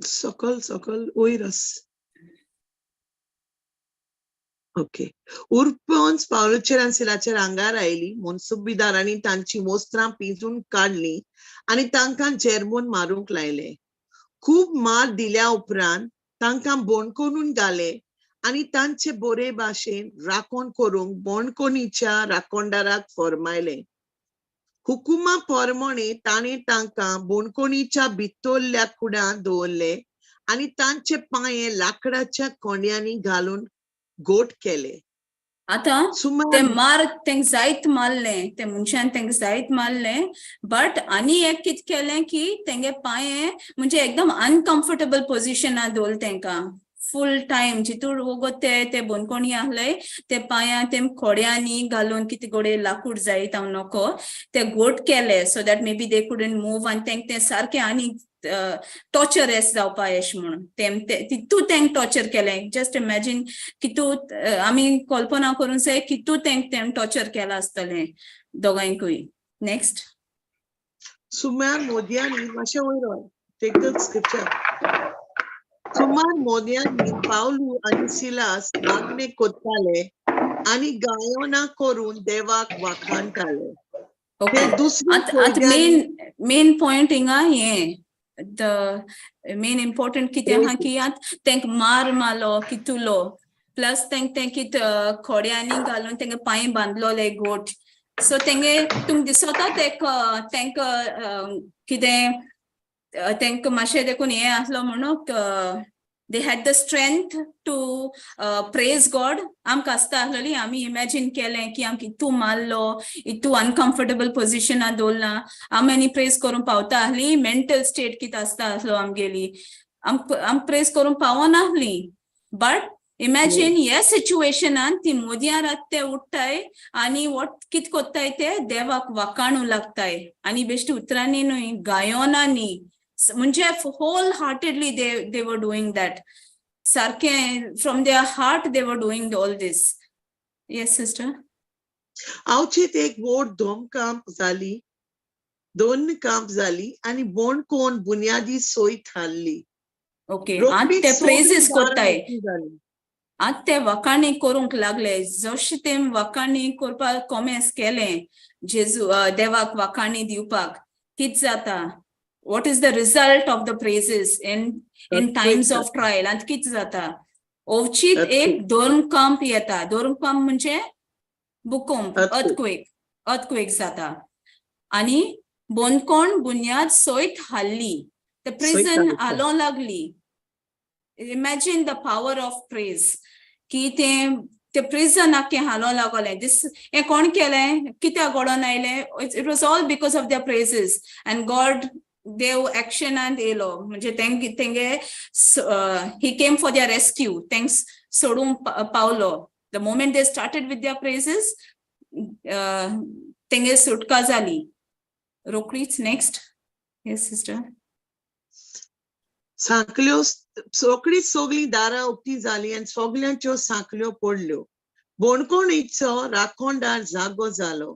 सकल वयर ओके. उरपोन्स पावलुचेर आनी सिलाचेर आंगार आयली म्हूण सुबेदारांनी तांची वस्त्रां पिंजून काडली आनी तांकां जेरबोन मारूंक लायले. खूब मार दिल्या उपरांत तांकां बोणकोणून घाले आनी तांचे बरे भाशेन राखण करूंक बोणकोणीच्या राखणदाराक फरमायले. हुकुमा पोरमोणे ताणें तांकां बोणकोणीच्या भितरल्या कुडांत दवरले आनी तांचे पांये लाकडाच्या कोंड्यांनी घालून गोट केले. आतां ते मार तेंक जायत मारलें, ते मनशान तेंक जायत मारलें, बट आनी एक कित केलें की तेंगे पांये म्हणजे एकदम अनकम्फर्टेबल पोजिशनार दवरलें तेंकां फुल टाइम. जितूर वोगोत ते बोनकोणी आहले ते पांयां तेम खोड्यांनी घालून कितें गोडे लाकूड जायत हांव नोको ते गोट केले so that may be they couldn't move आनी तेंक ते सारकें आनी टॉर्चर एस जावपा एश म्हणून तितू तेंक टॉर्चर केलें. जस्ट इमॅजिन कितू आमी कल्पना करूंक जाय कितू तेंक टॉर्चर केला आसतलें दोगांयकूय. नेक्स्ट. सुमार मोदयांनी मातशें वयर टेक द स्क्रिप्चर. सुमार मोदयांनी पावलू आनी सिलास वागणे कोत्ताले आनी गायोना करून देवाक वाखाणटाले. मेन पॉइंट हिंगा हे द मेन इम्पॉर्टंट कितें आहा की तेंक मार मारलो कितुलो प्लस तेंक कित खोड्यांनी घालून तेंगे पांय बांदलोले गोट. सो तेंगे तुमक दिसोता तेंक कितें तेंक मातशें देखून हे आसलो म्हणून they had the strength to praise God. आमकां आसता आसलोली आमी इमॅजिन केलें की आमकां इतू मारलो इतू अनकम्फर्टेबल पोजिशनार दवरला आमी आनी प्रेज करूंक पावता आहली. मेंटल स्टेट कितें आसता आसलो आमगेली आम प्रेज करूंक पावना आहली. बट इमॅजिन ह्या सिच्युएशनान ती मोदयां रात ते उठताय आनी कित कोत्ताय ते देवाक वाखाणू लागताय आनी बेश्टी उतरांनी न्हय गायोनांनी म्हणजे whole heartedly they were doing that. Sarke from their heart they were doing all this. Yes sister. आवचीत एक वोट दोन कांप जाली आनी बोणकोन बुन्यादी सोयत हाडली. ओके. आत ते प्रेजेस कोत्ताय आत ते वाखाणी करूंक लागले. जशें ते वाखाणी करपाक कॉमेस केलें जेजू देवाक वाखाणी दिवपाक कित जाता. What is the result of the praises in times of trial? And कित जाता ओवचीत एक दोर्मकांप येता. दोर्मकांप म्हणजे भूकंप earthquake जाता आनी बोनकोण बुन्याद सोयत हाल्ली. The prison हालों लागली. Imagine the power of praise की ते prison आख्खे हालों लागोले. हे कोण केलें कित्याक घडोवन आयलें. It was all because of their praises and God देव ऍक्शनांत येयलो म्हणजे तेंगे he came for their rescue. Thanks सोडूंक Paulo. The moment they started with their praises तेंगे सुटका जाली रोकडीच. नेक्स्ट. Yes sister. सांखल्यो सोकडीच सोगलीं दारां उक्ती जालीं आनी सोगल्यांच्यो सांखल्यो पडल्यो. बोणकोणीचो राखणदार जागो जालो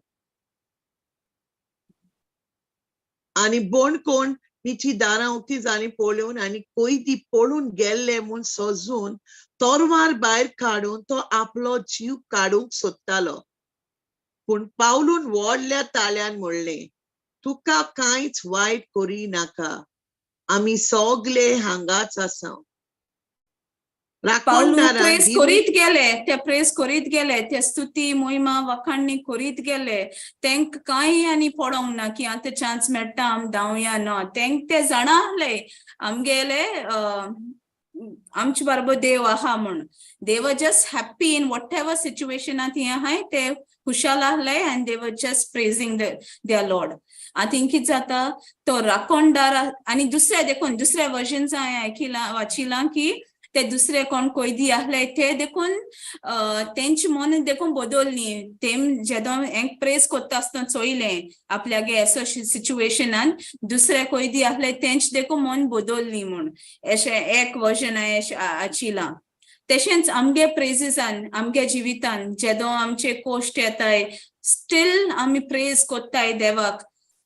आणि बोण कोण तिची दारां उक्ती जाली पळोवन आनी कोयती पळून गेल्ले म्हूण सोजून तोरवार भायर काडून तो आपलो जीव काडूंक सोदतालो. पूण पावलून व्हडल्या ताळ्यान म्हणलें, तुका कांयच वायट करी नाका, आमी सोगले हांगाच आसा. पाऊल राखणदारान प्रेस करीत गेले, ते प्रेस करीत गेले, ते स्तुती मोहिमा वखाणणी करीत गेले. तेंक कांय आनी पडोंक ना की आतां चान्स मेळटा आमी धांवया ना. तेंक ते जाणा आहले आमगेले आमचे बरोबर देव आहा म्हण. They were just happy in whatever सिच्युएशनांत हे आहाय ते खुशाल आहले and they were just praising their Lord. आतां कितें जाता तो राखणदार आनी दुसरे देखून दुसऱ्या वर्जन्स हांवें आयकिलां वाचिलां की ते दुसरे कोण कोयदी आहले ते देखून तेंची मन देखून बदलली. तेम जेदो हेंक प्रेस कोत्ता आसतना चोयलें आपल्यागे असो सिच्युएशनान दुसरे कोयदी आहले तेंच देखून मन बदलली म्हूण अशें एक वर्जन हांवें आचिलां. तशेंच आमगे प्रेजिसान आमगे जिवितान जेदो आमचे कोश्ट येताय स्टील आमी प्रेज कोत्ताय देवाक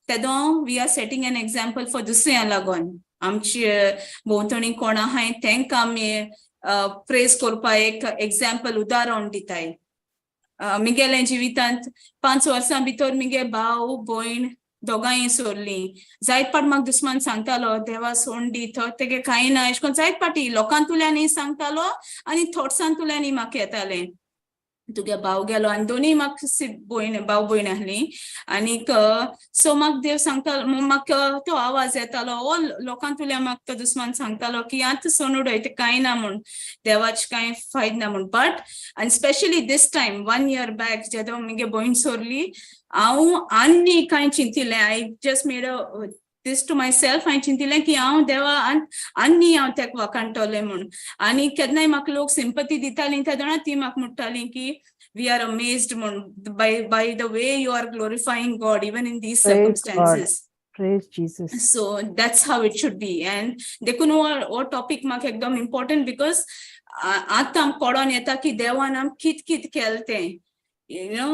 तेदो we are setting an example for दुसऱ्या लागोन. आमचे भोंवतणी कोण आहाय तेंका आमी प्रेज करपा एक एक्झाम्पल उदाहरण दिताय. मिगेले जिवितांत 5 वर्सां भितर मिगे भाव भोयण दोगांय सोरलीं. जायत पाट म्हाका दुस्मान सांगतालो देवा सोड दी तो तेगे कांय ना अशें कोन्न जायत पाटी लोकांतुल्यानी सांगतालो आनी थोडसांतुल्यानी म्हाका येतालें तुगे भाव गेलो आनी दोनी म्हाका भाव भयण आहलीं. आनीक सो म्हाका देव सांगतालो म्हाका तो आवाज येतालो ओ लोकांतुल्यान म्हाका तो दुस्मान सांगतालो की आतां सोनूड ते कांय ना म्हूण देवाचें कांय फायद ना म्हूण. बट आनी specially this time 1 year back जेदो म्हगे भयण सोरली हांव आनी कांय चिंतिल्लें. I just made this to myself हांवें चिंतिल्लें की हांव देवा आनी हांव तेका वखाणटोलें म्हूण. आनी केन्नाय म्हाका लोक सिंपथी दितालीं तेदोना ती म्हाका म्हणटालीं की we are amazed by the way you are glorifying God even in these circumstances. Praise Jesus. So that's how it should be. And देखून वो टॉपिक म्हाका एकदम इम्पॉर्टंट बिकॉज आतां आमकां कळोन येता की देवान आमकां कित केलें तें. You know,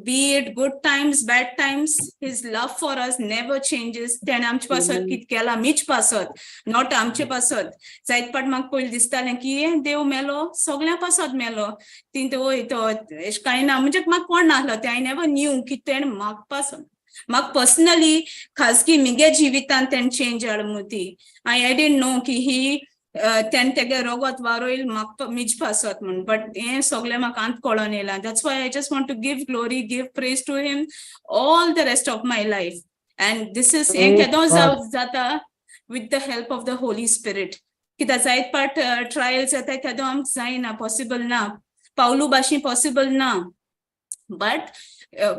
be it good times, bad times, his love for us never changes. तेणें आमचे पासत कित केलां मीच पासत नॉट आमचे पासत. जायत पाट म्हाका पयलीं दिसतालें की देव मेलो सगळ्यां पासत मेलो ती तो एश कांय ना म्हणजे म्हाका कोण नाहलो ते आय नेवर न्यू की तेणें म्हाका पासत म्हाका पर्सनली खाजगी मिगे जिवितांत तेणें चेंज हाडूंक ती. आय डिडंट नो की ही तेणें तेगे रोगत वारोयल म्हाका मीच पासत म्हूण. बट हें सगळें म्हाका आंत कळोन येयलां. That's why I just want to give glory give praise to him all the rest of my life. And this is हें केदो जाता with the help of the holy spirit. कित्याक जायत पाट ट्रायल्स येताय तेदो आमकां जायना पॉसिबल ना पावलू भाशेन पॉसिबल ना. बट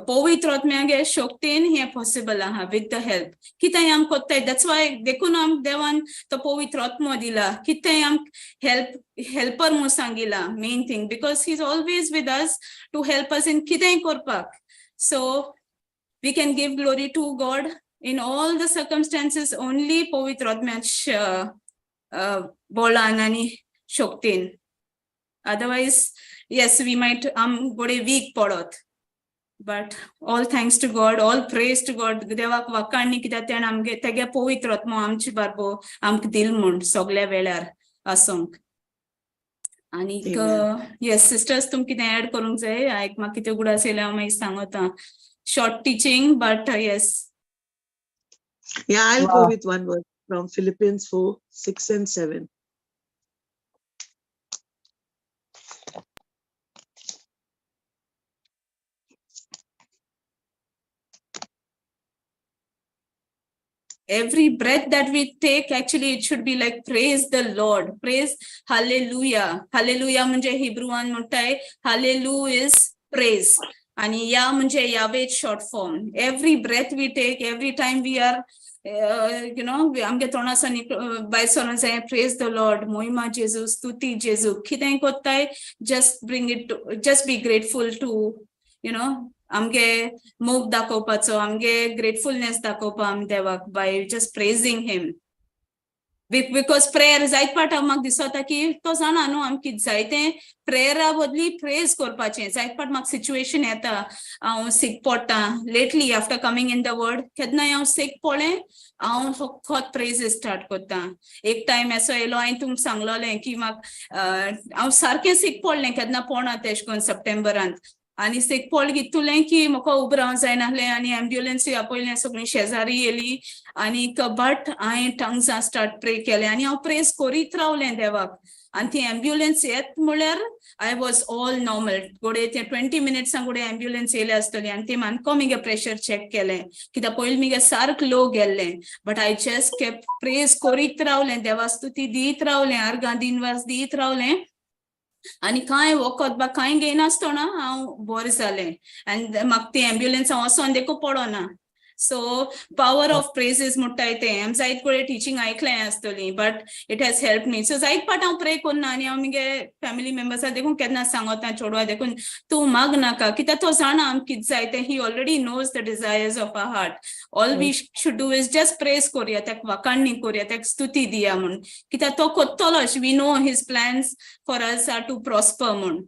पवित्र आत्म्यागे शक्तीन हें पॉसिबल आहा विथ द हेल्प. कितेंय आमी कोत्ताय दॅट्स वाय देखून आमकां देवान तो पवित्र आत्मो दिला. कितेंय आमकां हेल्पर म्हूण सांगिला main thing because he is always with us to help us in कितेंय करपाक. So we can give glory to God in all the circumstances only पवित्र आत्म्याच्या बोळान आनी शक्तीन. Otherwise, yes, we might bode weak podot. But all thanks to God, all praise to God. देवाक वखाणणी कित्याक तेणें आमगे तेगे पवित्र आत्मो आमचे बारबो आमकां दिल म्हूण सगळ्या वेळार आसूंक. आनीक येस सिस्टर्स तुमकां कितें एड करूंक जाय म्हाका कितें उगडास येयल्या हांव मागीर सांगता. Short teaching but yes. Yeah, I'll go with one word from Philippians 4:6 and 7. Every breath that we take, actually it should be like praise the Lord, praise hallelujah. Hallelujah म्हणजे हिब्रूवान म्हणटाय hallelujah is praise आणि या म्हणजे यावे short form. Every breath we take, every time we are आमगे तोंडासान भायर सरोन जाय praise the Lord, मोहिमा जेजू स्तुती जेजू कितेंय कोत्ताय just bring it to, just be grateful to आमगे मोग दाखोवपाचो आमगे ग्रेटफुलनेस दाखोवपा आमी देवाक by just praising him because prayer जायत पावट म्हाका दिसता की तो जाणा न्हू आमी कितें जाय तें प्रेयरा बदली प्रेज करपाचें जायत पावट म्हाका सिच्युएशन येता हांव सीक पडटा lately after coming in the word केन्नाय हांव सीक पडलें हांव फकत प्रेजीस स्टार्ट करता एक टायम असो येयलो हांवें तुमकां सांगलोलें की म्हाका हांव सारकें सीक पडलें केन्ना पडना तेशें करून सप्टेंबरांत आनी सीक पडलें कितुलें की म्हाका उबें रावंक जायनासलें आनी एम्ब्युलन्सूय आपयलें सगळीं शेजारी येयलीं आनी बट हांवें टंग्सां स्टार्ट प्रे केलें आनी हांव प्रेज करीत रावलें देवाक आनी ती एम्ब्युलन्स येत म्हळ्यार I was all normal. गोडे ते 20 minutes गोडे एम्ब्युलन्स येयले आसतली आनी ते मानको मिगे प्रेशर चेक केलें कित्याक पयलीं मिगे सारक लो गेल्लें but I just kept praise करीत रावलें देवा स्तुती दीत रावलें अर्गां दिनवास दीत रावलें आनी कांय वखद बा कांय घेयनासतना हांव बरें जालें आनी म्हाका ती एम्ब्युलन्स हांव वोसोन देखून पडोना सो पावर ऑफ प्रेजीस म्हणटाय ते हांवें जायत कोडे टिचींग आयकलें आसतली but it has help me so जायत पाट हांव प्रे कोन्ना आनी हांव मिगे फॅमिली मेंबर्सां देखून केन्ना सांगोता चोडवा देखून तूं माग नाका कित्याक तो जाणा आमकां कितें जाय तें he already knows the desires of our heart all we should do is just praise कोरया तेका वाकाणणी कोरया तेका स्तुती दिया म्हूण कित्याक तो कोत्तोलोच we know his plans for us are to prosper म्हूण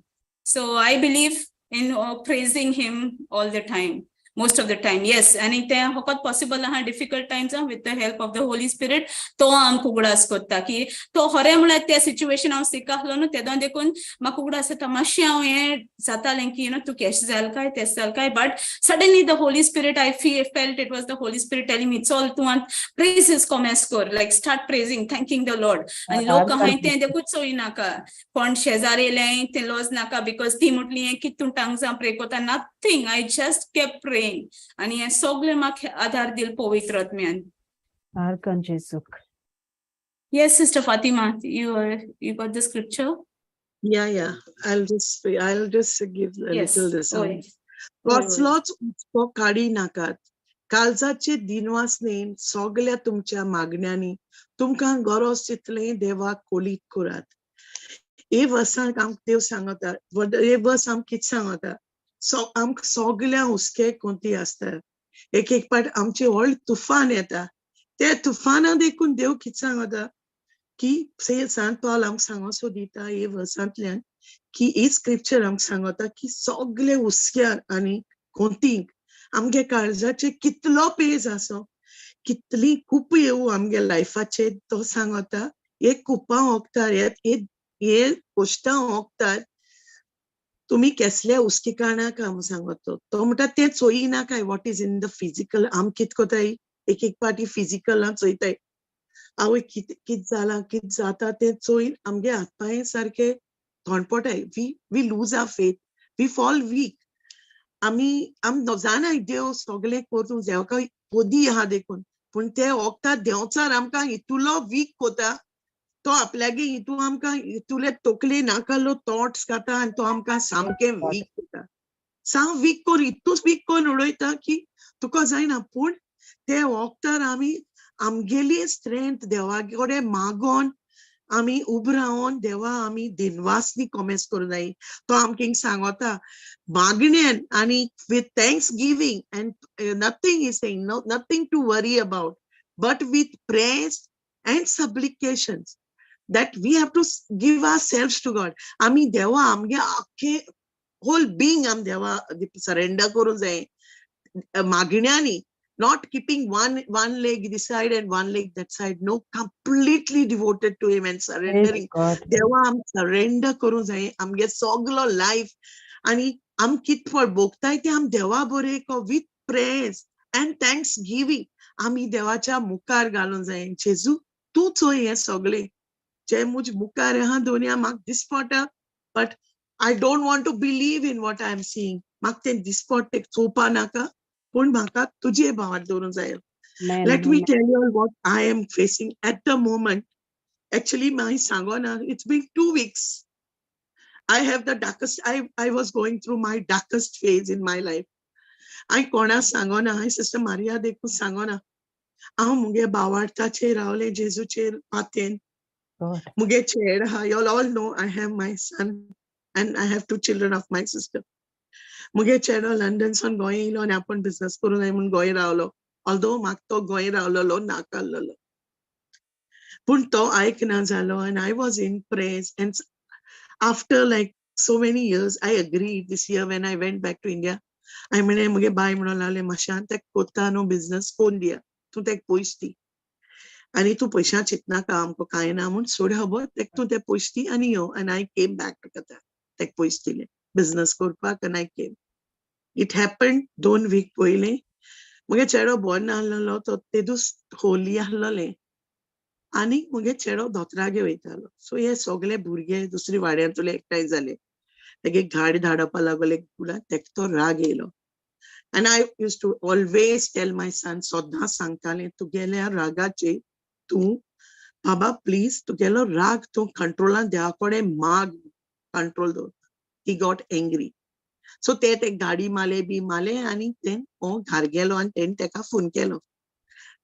so I believe in praising him all the time most of the time yes and it hokat possible ha difficult times with the help of the Holy Spirit to am kugudas kotta ki to hore mula te situation haw sikahlo no tedon dekun ma kugudas tamasya haw he zatalen ki tu kesh zal kai tesal kai but suddenly the Holy Spirit I felt it was the Holy Spirit telling me it's all to want praises komeskor like start praising thanking the Lord and lok ha te dekut so inaka kon shezare le te los naka because ti mutli ki tu tangza pray kota nothing I just kept praying आणि हे सगळे म्हाका आधार दिल पवित्र आत्म्यान Arkan Jesuk. Yes, Sister Fatima, you got the scripture? Yeah. I'll just give a Yes. little this. Oy. कसलोच उत्सव काडी नाकात काळजाचे दिनवास नेम सगळ्या तुमच्या मागण्यांनी तुमकां गरज तितले देवाक कोलीत करात हे वर्साक आमकां देव सांगता हे वर्स आमकां कितें सांगता आमकां सगळ्या हुस्के कोणती आसता एक पाट आमचे व्हड तुफान येता ते तुफानां देखून देव कितें सांगता की सांत पावल आमकां सांगोसो दिता हे वर्सांतल्यान की ही स्क्रिप्चर आमकां सांगता की सगळे हुस्क्यार आनी कोंतीक आमगे काळजाचे कितलो पेज आसो कितली खूप येवं आमगे लायफाचे तो सांगता हे कुपां ओंकतात हे गोश्टां ओंकतात तुम्ही केसल्या हुस्के कारणाक हांव सांगता तो म्हणटा ते चोयिना काय what is in the physical आम कित कोताय एक पाटी फिजिकलां चोयताय आवय कित जाला कित जाता ते चोयन आमगे हातपाय सारखे थोंडपटाय we lose our faith we fall weak आम जाणाय देव सगळे करूं देवका पोदी आहा देखून पूण ते ओंकतात देंवचार आमकां इतुलो वीक कोता तो आपल्यागे हितू आमकां इतुले तकले नाकालो थॉट्स घाता आनी तो आमकां सामकें वीक कोता साम वीक कोर इतूच वीक कोरून उडयता की तुका जायना पूण ते वखदार आमी आमगेली स्ट्रेंथ देवागे कडेन मागोन आमी उबे रावन देवा आमी दिनवासनी कॉमेस करूं जाय तो आमकां सांगता मागण्यान आनी with thanksgiving and nothing is saying nothing to worry about but with praise and supplications that we have to give ourselves to God. आमी देवा आमगे आखे whole being आम देवा surrender करूं जाय मागण्यांनी not keeping one leg this side and one leg that side no completely devoted to him and surrendering देवा आम surrender करूं जाय आमगे सगलो life आनी आम कित फळ भोगताय ते आम देवा बरे को with praise and thanksgiving आमी देवाच्या मुखार घालूं जाय जेजू तू चोय हे सगळे जे मुझ मुखार हा दुनिया म्हाका दिसपटा but I don't want to believe in what I am seeing म्हाका ते दिसपट ते चोवपा नाका पूण म्हाका तुजे भावार दवरूं जाय let me tell you all what I am facing at the moment actually my sangona it's been 2 weeks I have the darkest I was going through my darkest phase in my life I कोणा सांगोना हांवें sister Maria देखून सांगोना हांव मुगे भावार्थाचेर रावलें जेजूचेर पातेन मुगे चेड हा you all know I have my son and I have 2 children of my sister मुगे चेडो लंडन सावन गोंय येयलो आनी आपण बिझनेस करूं जाय म्हूण गोंय रावलो ऑल्दो म्हाका तो गोंय रावलेलो नाकाल्लो पूण तो आयकना जालो and I was impressed. And after like so many years, I agreed this year when I went back to India. I म्हणे मुगे बाय म्हणून लागले मातशें तेका कोत्ता न्हू बिझनस कोण दिया तूं तेका पयशे दी आनी तूं पयशां चिंतनाका आमकां कांय ना म्हूण सोड खबर तेका तूं ते पयशे दी आनी यो and I came back to Qatar. तेका पयशे दिले बिझनस करपाक and I came. It happened 2 week पयले मुगे चेडो born आहलोलो तो ते दीस होली आहलोलें आनी मुगे चेडो दोतरागे वयतालो सो हे सगळे भुरगे दुसरी वाड्यांतले एकठांय जाले तेगे गाडी धाडपा लागले कुडा तेका तो राग येयलो and I used to always tell my son सदां सांगतालें तुगेल्या रागाचेर तूं बाबा प्लीज तुगेलो राग तूं कंट्रोलान देवा कडेन माग कंट्रोल दवर he got angry so ते गाडी माले आनी तेन हो घार गेलो आनी तेन तेका phone Kelo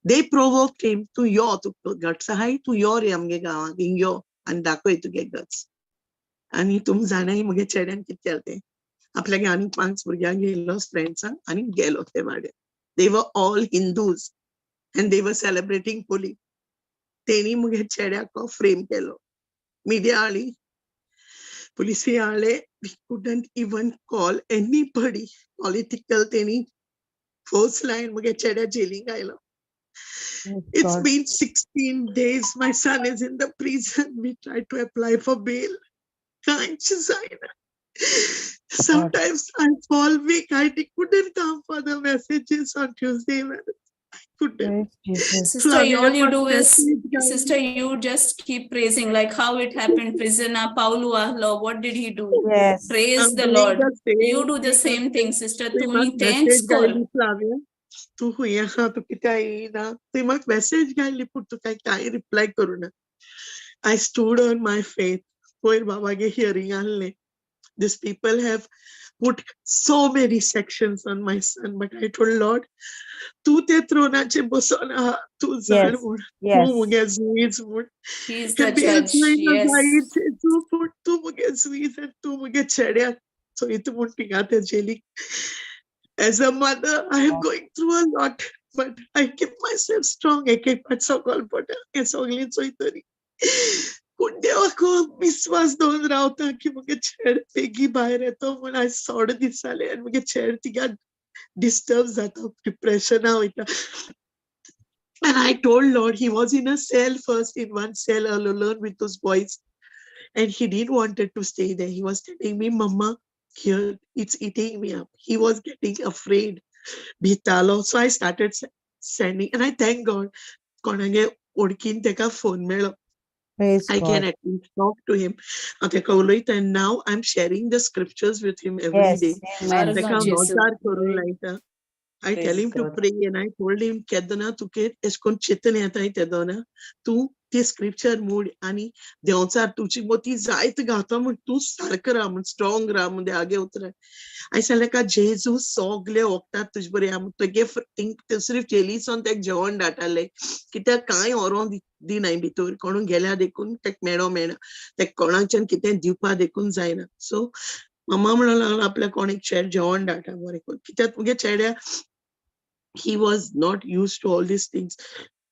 they provoked him to यो तू गट्स आहाय तू यो रे आमगे गांवांक हिंग यो आनी दाखय तुगे गट्स आनी तुम जाणाय मुगे चेड्यान कितें केलें तें आपल्यागे आनी 5 भुरग्यांक घेयलो फ्रेंड्सांक आनी गेलो ते वाड्यार they were all Hindus and they were celebrating Holi तेणी मुगे चेड्याक फ्रेम केलो मिडिया आली पुलिसी आले we couldn't even call anybody political तेणी first line मुगे चेड्या जेलींक आयलो. It's been 16 days. My son is in the prison. We tried to apply for bail. Sometimes I fall weak. I couldn't come for the messages on Tuesday. I couldn't. Sister, Flavia, all you what do is, message, guys? sister, you just keep praising, like how it happened. Prisoner Paulo Ahlo, what did he do? Yes. Praise I'm the doing Lord. the same You do the thing. same thing, sister. We Tumi must thanks message call. गायली Flavia. तू हुया तू कित्या येयना ती म्हाका message घायली पूण तू काय रिप्लाय करूना. I stood on my faith. पयर बाबागे हियरिंग आहले. These people have put so many sections on my son, but I told Lord, तू ते थ्रोनाचे बसून आहा तू जाण म्हूण तू मुगे जुईज म्हूण He is the judge. Yes. तू मुगे जुईज आनी तू मुगे चेड्याक चोयता म्हूण थिंगा ते जेलीक. As a mother, I am going through a lot, but I keep myself strong. I keep myself Soglleam चोयतरी. पूण देवाक विश्वास दवरून रावता की मुगे चेड बेगी भायर येतो म्हूण आयज 6 दीस जाले आनी मुगे चेड थिंगा डिस्टर्ब जाता डिप्रेशना वयता. And I told Lord, he was in a cell first, in one cell alone with those boys. And he didn't wanted to stay there. He was telling me, Mama, here, it's eating me up. He was getting afraid. Bhitalo. So I started sending, and I thank God. Konage odkin teka phone melo. I can at least talk to him. And now I'm sharing the scriptures with him every day. I tell him to pray, and I told him, Kedana, tuke eskon chitan yata tedona, tu ते scripture mood आणि देवचार तुझी मोती जायत गाता म्हण तू सारखं राह म्हण स्ट्रॉंग राह म्हणजे आगे उतर हांवें सांगलें का जेजू सगळे वखदां तुजे बरें आहा तुगे ते सिर्फ जेलीसून तेका जेवण धाडटाले कित्याक कांय व्हरोन दिनाय भितर कोण गेल्यार देखून तेका मेळना तेका कोणाच्यान कितें दिवपा देखून जायना सो मम्मा म्हणूंक लागलो आपल्या कोणीक जेवण धाडटा बरें करून कित्याक तुगे चेड्या he was not used to all these things.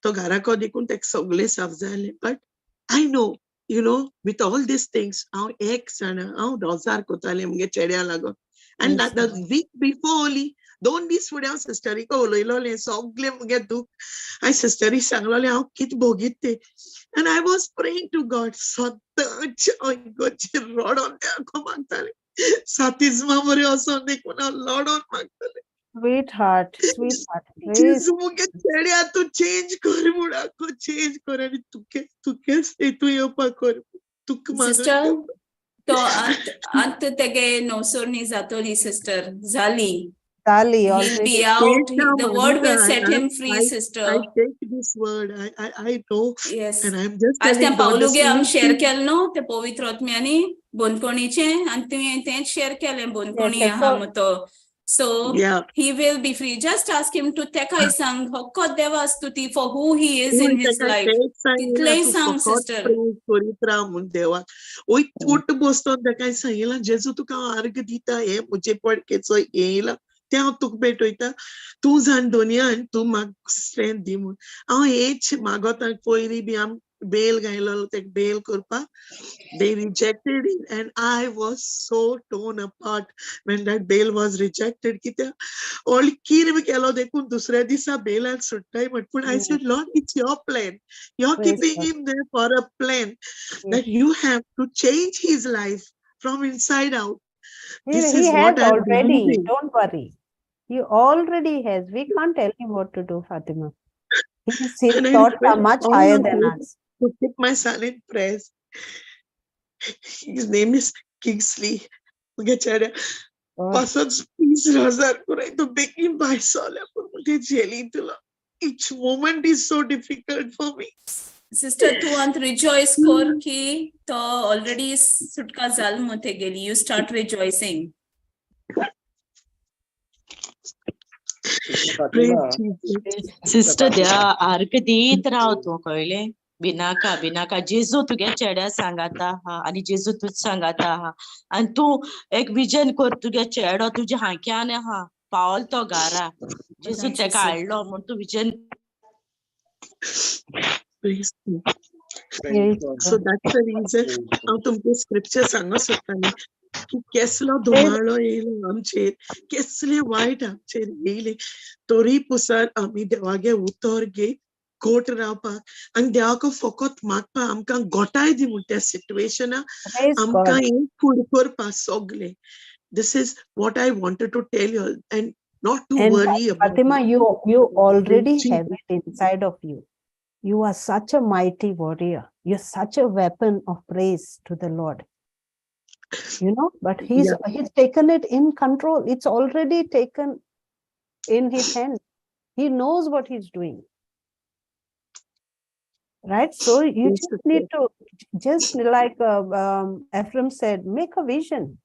तो घराको देखून तेका सगळे साफ जाले but I know, you know, with all these things, हांव एक जाणा हांव रोजार कोतालें मुगे चेड्या लागोन and the week before only 2 दीस फुडें हांव सिस्टरीक उलयलोलें सगळें मुगे दूख हांवें सिस्टरीक सांगलोलें हांव कितें भोगीत तें and I was praying to God सदांचे इगोचेर रडोन देवाको मागतालें सातिजमा बरें वचोन देखून हांव लडोन मागतालें Sweetheart. जेजू मुगे चेड्या तू चेंज कर मुडाको चेंज कर आनी तुकेच तू येवपा कर तुका सिस्टर तो आत तेगे नोसोरनी जातोली सिस्टर जाली he'll be out the word will set him free sister I take this word I know yes and I'm just आज त्या telling God पावलुगे आम शेअर केलें न्हू ते पवित्र आत्म्यांनी बोनकोणीचे आनी तुवें तेंच शेअर केलें बोनकोणी आहा मग तो so he will be free just ask him to tekai sang hokot deva stuti for who he is in his life titlei sang sister कोरित्रा म्हूण देवा ओय तूट बसतोन तेका सांगिला जेजू तुका अर्घ दिता हे म्हजे पडकेचो येयला ते हांव तुका भेटयता तूं जाण दुनियान तूं म्हाका स्ट्रेंथ दी म्हूण हांव हेच मागोता पयलीं B bail gailo te bail kurpa. They rejected it, and I was so torn apart when that bail was rejected. Kita all kire me kelo dekun dusre disa bail and suttai, but I said, Lord, it's your plan. You're Praise keeping God. him there for a plan that Yes. you have to change his life from inside out. This He is has what I'm already. believing. Don't worry. He already has. We can't tell him what to do, Fatima. His And I thoughts are request much all higher of than you us. to keep my son in prayers. His name is Kingsley. Oh, Pasans please Razar Kurai to beg him by Sola. Each moment is so difficult for me. Sister, tu ant rejoice kor ki to already sutka zal mote geli. You start rejoicing. Praise Fatima, Jesus. praise Sister, dia ark देत रावतो कळले Binaca जेजू तुगे चेड्या सांगाता हा आणि जेजू तुझ सांगाता हा आणि तू एक विजन कर तुगे चेडो तुझ्या हांक्यान हा पावल तो गारा जेजू Thank you, तेका sir. हाडलो म्हण तू vision Praise God. praise God. So that's the reason how तुमचे scripture सांगा सोडटाले की केसलो धुमाळो येयलो आमचेर केसले वायट आमचेर येयले तोरी पुसर आमी देवागे उतर घे गोट रावपाक आनी देवाको फकत मागपा आमकां गोटाय दी म्हूण त्या सिट्युएशना Praise God. आमकां हें फूड करपा सोगले. This is what I wanted to tell you, and not to And worry about Fatima, it. you already Jesus. have it inside of you. You are such a mighty warrior. You're such a weapon of praise to the Lord. You know, but he's taken it in control. It's already taken in his hand. He knows what he's doing. Right? So you Yes, just sister. need to, just like Ephraim said, make a vision.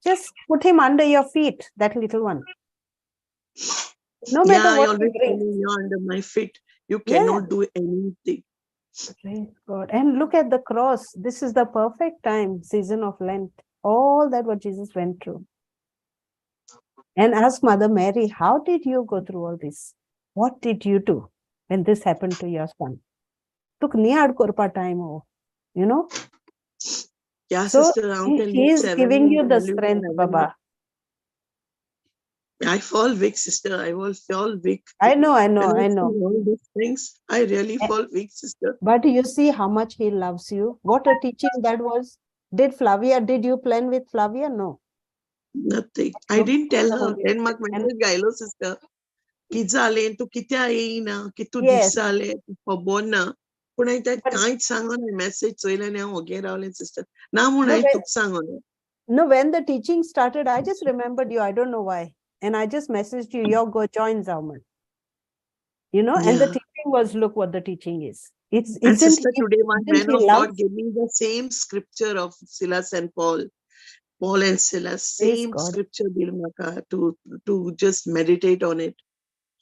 Just put him under your feet, that little one. No matter I what he always tell brings. you, you're under my feet. You Yeah. cannot do anything. Praise God. And look at the cross. This is the perfect time, season of Lent. All that what Jesus went through. And ask Mother Mary, how did you go through all this? What did you do when this happened to your son? Took niyad korpa time, you know? Yeah, So sister, I'll tell he you is 7 giving you the months, strength, 7 Baba. months. I fall weak, sister. I will fall weak. I know. When I see know. all these things, I really fall weak, sister. But you see how much he loves you. What a teaching that was. Did you plan with Flavia? No. Nothing. I No. didn't tell The her. Holy Then my Spirit. And message gailo, sister. की जाले तू कित्या येयना की तू Yes. दिसले तू खबर ना पूण हांवें तें But- कांयच सांगोना मॅसेज चोयलें आनी हांव ओगे रावलें सिस्टर ना म्हूण No, हांवें when- तुका सांगोना No, when the teaching started, I just remembered you. I don't know why. And I just messaged you, go join Zalman. You know, and the Yeah. teaching was, look what the teaching is. And Isn't sister, he, today one isn't man he of love? God gave me the same scripture of Silas and Paul and Silas, Praise same God. scripture Dilmaka to just meditate on it.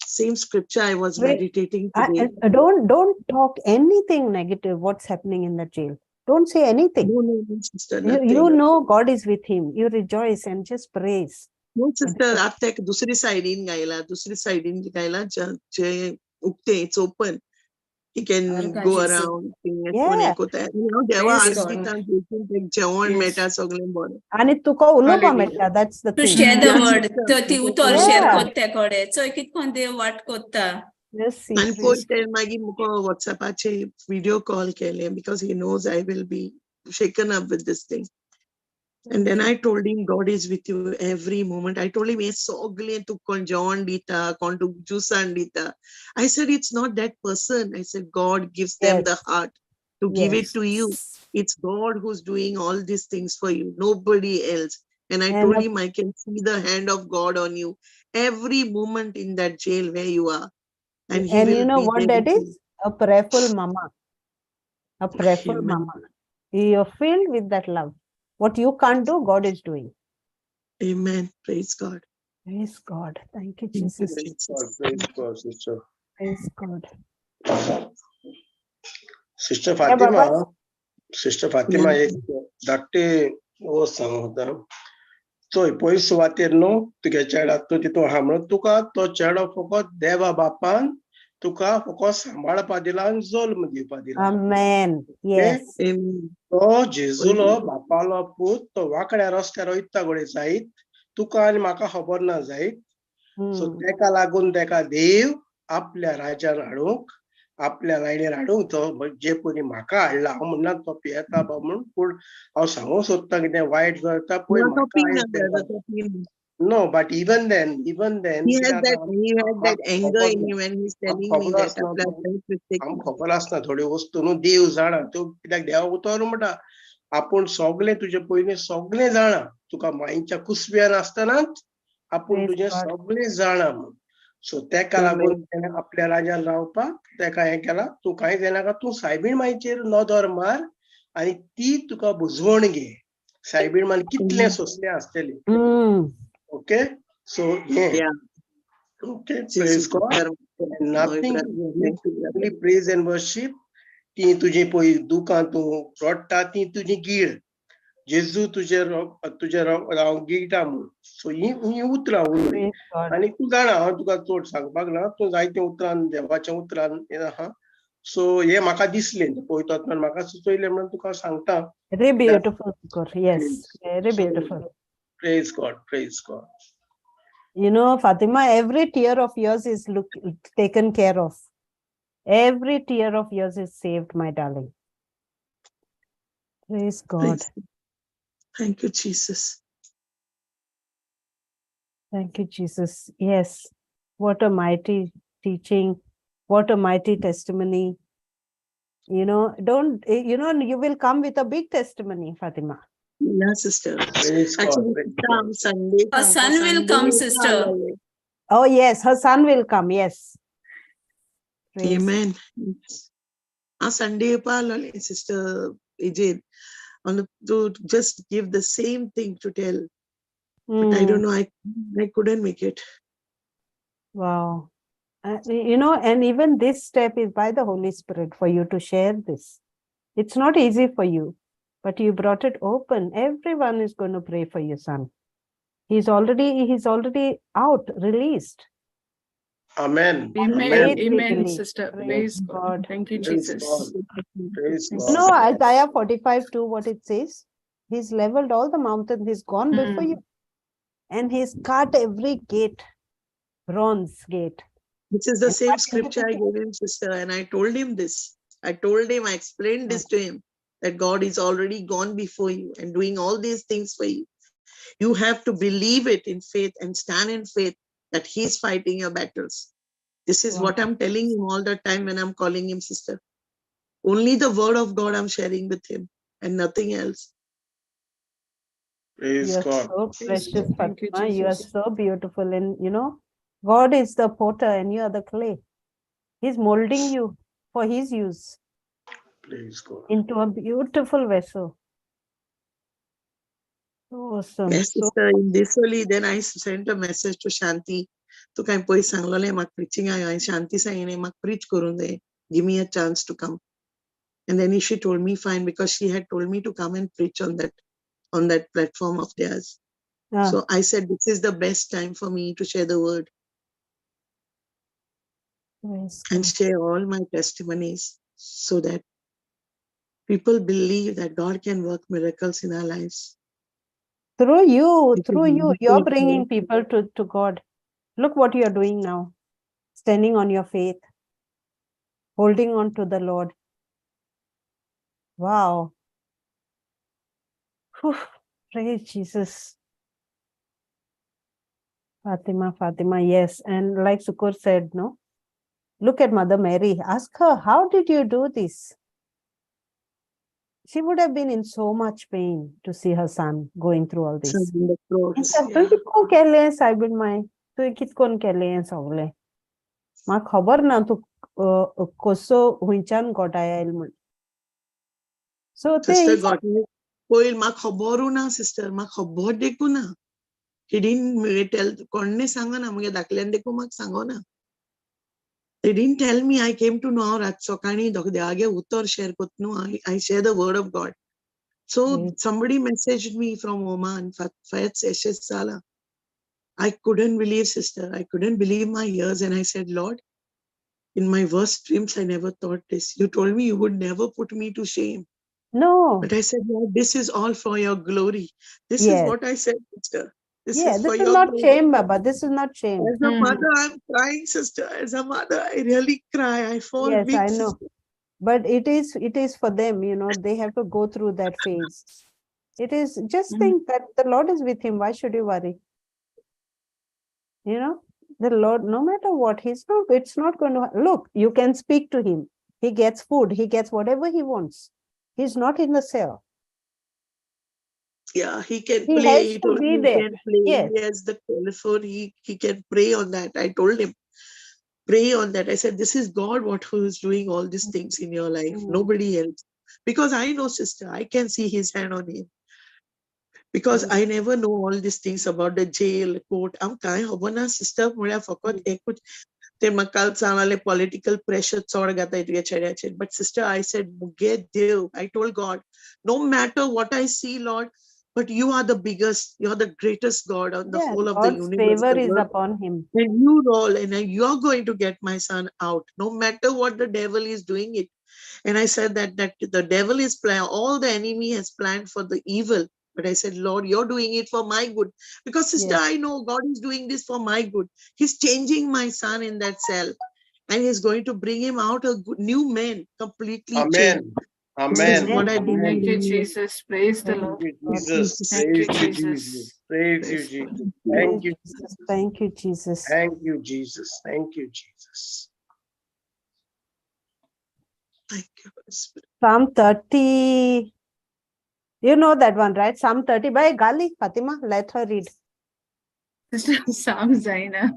Same scripture I was Wait, meditating today. Don't talk anything negative what's happening in the jail. Don't say anything. No, sister, You nothing. know God is with him. You rejoice and just praise. No, sister, आता एक दुसरी साइडीन गायला जे उक्ते, it's open. He can Arka go Jesu. around. Yeah. देवा Praise आरती God. तां जेवून जेवण Yes. मेळटा सगळें बरें. And तुका उलोवपा Hallelujah. मेळटा. That's the To thing. share the Yeah, word. sister. To ती उतर Yeah. share कोत्ते कोडे. So कितकोन देव वाट कोत्ता. Just see. And praise पोयते मागीर मुको WhatsAppचे video call केले because he knows I will be shaken up with this thing. And then I told him, God is with you every moment. I told him, to John Dita, to Jusan Dita. I said, it's not that person. I said, God gives them Yes. the heart to give Yes. it to you. It's God who's doing all these things for you, nobody else. And I And told him, I can see the hand of God on you every moment in that jail where you are. And he will you know be what there that with is? A prayerful mama. A prayerful Amen. mama. You're filled with that love. What you can't do, God is doing. you. Amen. Praise God. Praise God. Thank you, Thank you, Jesus. Praise God, sister. Praise God. Sister Yeah, Baba. Fatima, Yeah. एक धाकटे वो सांग होता. चोय पयस सुवातेर न्हू तुगे चेडा तूं तितून आहा म्हणून तुका तो चेडो फकत देवा बापान तुका फकत सांबाळपा दिला आनी जल्म दिवपा दिला. Amen. Yes. Amen. तो जेजूलो बापालो पूत तो वाकड्या रस्त्यार वयता घोडे जायत तुका आनी म्हाका खबर ना जायत. सो Hmm. तेका लागून तेका देव आपल्या राज्यान हाडूंक आपल्या लायनीर हाडूंक तो जे पयलीं म्हाका हाडला हांव म्हणना तो पियेता बा म्हणून पूण हांव सांगूंक सोदता कितें वायट करता पळय No, म्हाका no, आयज brother, तेका no. No but even then He has that anger in him when he's telling me that आमकां खबर आसना थोड्यो वस्तू न्हू देव जाणा त्यो कित्याक देवा उतर म्हणटा आपूण सगळें तुजें पयलीं सगळें जाणा तुका मायेच्या कुसब्यान आसतनाच आपूण Praise तुजें God. सगळें जाणा म्हूण. सो तेका लागून तेणें आपल्या राज्यान रावपाक तेका हें केलां तूं कांय जायनाका तूं सायबीण मायचेर नदर मार आनी ती तुका बुजवण घे. सायबीण मान कितलें सोंसलें आसतलें. Hmm. ओके सो हें Yeah. Okay, Jesus, praise God. And nothing only praise and worship. ती तुजी पळय दुकां तूं रडटा ती तुजी गीळ. जेजू तुजे गिळटा म्हूण. सो ही उतरां उलय. Praise God. आनी तूं जाणा हांव तुका चड सांगपाक ना तूं जायत्या उतरान देवाच्या उतरान हें आहा. सो हे म्हाका दिसलें पळयता तेन्ना म्हाका सुचयलें म्हणून तुका सांगता. Very beautiful, Sukur. Yes, very beautiful. Praise God, praise God. You know, Fatima, every tear of yours is taken care of. Every tear of yours is saved, my darling. Praise God. Thank you, Jesus. Thank you, Jesus. Yes. What a mighty teaching. What a mighty testimony. You know, you will come with a big testimony, Fatima. Yeah, sister. Praise God. Actually, Praise God. Sunday. Her son will come, sister. Oh, yes, her son will come. Yes. Praise Amen. Sunday, sister Ajay, to just give the same thing to tell. But I don't know, I couldn't make it. Wow. And even this step is by the Holy Spirit for you to share this. It's not easy for you, but you brought it open. Everyone is going to pray for your son. He's already out, released. Amen. Amen. Faith Amen, believe. sister. Praise Praise God. Thank you, Praise Jesus. God. Praise You God. know, Isaiah 45:2, what it says? He's leveled all the mountains. He's gone before you. And he's cut every gate, bronze gate. This is the same scripture I gave him, sister, and I told him this. I explained this to him, that God is already gone before you and doing all these things for you. You have to believe it in faith and stand in faith that he's fighting your battles. This is what I'm telling him all the time when I'm calling him sister. Only the word of God I'm sharing with him and nothing else. Praise You're God. so precious, Thank you, Fatima. You are Jesus. so beautiful. And God is the potter and you are the clay. He's molding you for his use Praise God. into a beautiful vessel. Awesome. Yes, sister, in this only, then I sent a message to Shanti. To kai poi sanglale mak preaching ayo. Shanti saying mak preach karun de. Give me a chance to come. And then she told me fine because she had told me to come and preach on that platform of theirs. So I said this is the best time for me to share the word and share all my testimonies so that people believe that God can work miracles in our lives. Through you, you're bringing people to God. Look what you're doing now. Standing on your faith, holding on to the Lord. Wow. Whew. Praise Jesus. Fatima, yes. And like Sukur said, no? Look at Mother Mary. Ask her, how did you do this? She would have been in so much pain to see her son going through all this. Ma khabar na tu koso hunchan gotaya ilmun. So sister got me. Koil ma khabaru na sister ma khabar deku na. He didn't tell konne sanga na mage daklen deku mak sango na. They didn't tell me. I came to know rat sokani dog de aage uttar share kotnu. I share the word of God. So somebody messaged me from Oman, Fayed Seshes Sala. I couldn't believe, sister. I couldn't believe my ears. And I said, Lord, In my worst dreams, I never thought this. You told me you would never put me to shame. No. But I said, Lord, this is all for your glory. This is Yes. what I said, sister. This Yeah, is this for is your not glory. shame, Baba. This is not shame. As a mother, I'm crying, sister. As a mother, I really cry. I fall Yes, weak, I know. sister. But it is for them, they have to go through that phase. It is just think that the Lord is with him. Why should you worry? The Lord, no matter what, it's not going to look, you can speak to him. He gets food, he gets whatever he wants. He's not in the cell. Yeah, he can He play. has He to told be me there. he can play. Yes. He has the telephone. He can pray on that. I told him, pray on that. I said, this is God who is doing all these things in your life. Nobody else. Because I know, sister, I can see his hand on him. Because I never know all these things about the jail, court. I'm kind of sister, ते मकाल चांगले political pressure चोड गाता इतके चेड्याचेर. But sister, I said, Muge Dev, I told God, no matter what I see, Lord, but you are the biggest, you're the greatest God on the whole of the God's universe. favor the is world. upon him. And you roll, and you're going to get my son out, no matter what the devil is doing it. And I said that the devil is planning, all the enemy has planned for the evil. But I said, Lord, you're doing it for my good. Because sister, Yes. I know God is doing this for my good. He's changing my son in that cell. And he's going to bring him out a new man, completely changed. Amen. This is Amen. what I Amen. Thank you, believe. Jesus. Praise the Thank Lord. Thank you, God. Jesus. Thank Praise you, you, Jesus. Jesus. Praise you, Praise God. Jesus. Praise Thank you. Jesus. Thank you, Jesus. Thank you, Jesus. Thank you, Jesus. Thank you, Holy Spirit. Psalm 30. You know that one, right? Psalm 30 by Gali. Fatima, let her read. Sister Sam Zaina.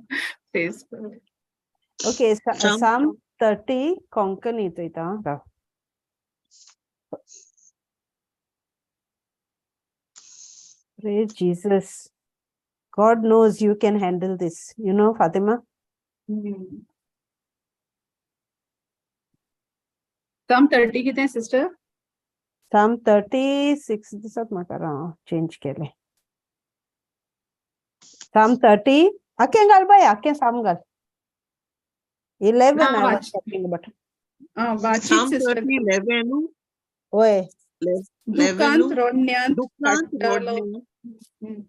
Praise God. Okay, Psalm- Psalm 30 Konkani ito ito. Praise Jesus. God knows you can handle this. You know, Fatima? Psalm 30 कितने हैं, sister? Psalm 36 दिसत म्हाका change केले. Psalm 30 आख्खें घाल bye आख्खें Psalm घाल. 11 हाँ, I was watch- talking about. वाचित Psalm sister. 30, 11. Oye. दुःखांत रोडण्यात दुःखांत काट्टालो. रोडण्यात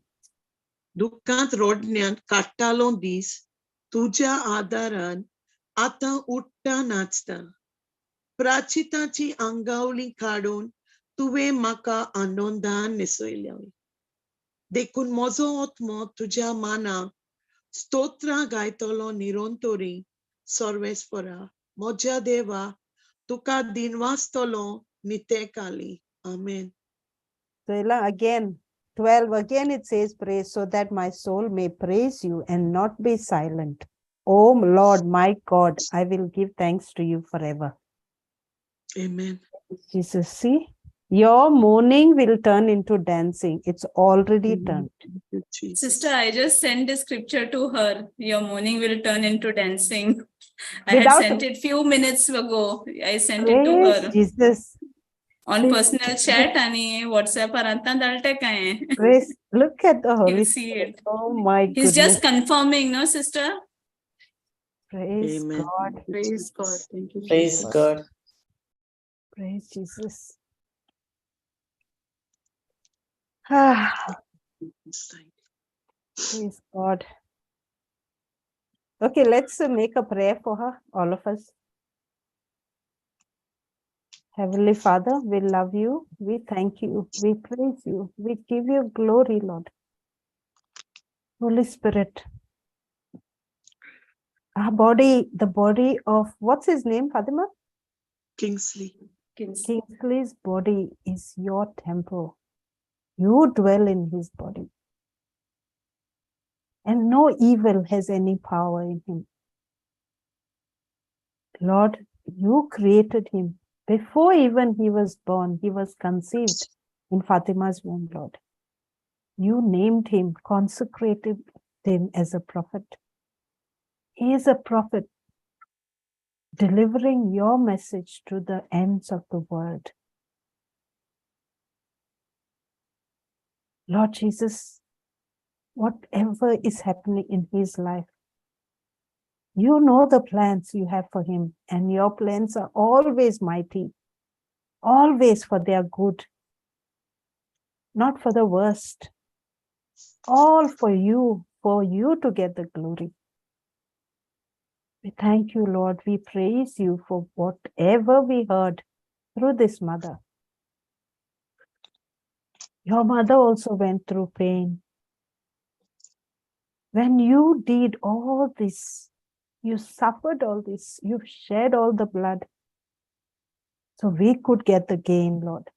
दुःखांत रोडण्यात काट्टालो दीस तुझ्या आदारान आता उठता नाचता प्राचिताची अंगावली काढून तुवे म्हाका आनंदान निसयल्या देखून म्हजो आत्मो तुझ्या मानाक स्तोत्रां गायतलो निरंतरी सर्वेस्परा म्हज्या देवा तुका दिनवासतलो नितेकाली. Amen. So again, 12 again it says, praise so that my soul may praise you and not be silent. Oh Lord, my God, I will give thanks to you forever. Amen. Jesus, see, your mourning will turn into dancing. It's already turned. Thank you, Jesus. Sister, I just sent the scripture to her. Your morning will turn into dancing. I had Without- sent it few minutes ago. I sent it to Praise her Jesus. on Praise personal Jesus. chat आणि WhatsApp वर आता धाडटे काय. Praise, look at the Holy You'll see Spirit. it. Oh my He's goodness. just confirming, no, sister? Praise Amen. God. Praise God. Thank you, Praise Jesus. God. Praise Jesus. Ah, praise God. Okay, let's make a prayer for her, all of us. Heavenly Father, we love you. We thank you. We praise you. We give you glory, Lord. Holy Spirit. Our body, the body of, what's his name, Fatima? Kingsley. Kingsley's body is your temple. You dwell in his body. And no evil has any power in him. Lord, you created him. Before even he was born, he was conceived in Fatima's womb, Lord. You named him, consecrated him as a prophet. He is a prophet, delivering your message to the ends of the world. Lord Jesus, whatever is happening in his life, You know the plans you have for him, and your plans are always mighty, always for their good, not for the worst, all for you to get the glory. We thank you, Lord. We praise you for whatever we heard through this mother. Your mother also went through pain. When you did all this, you suffered all this, you shed all the blood, so we could get the gain, Lord.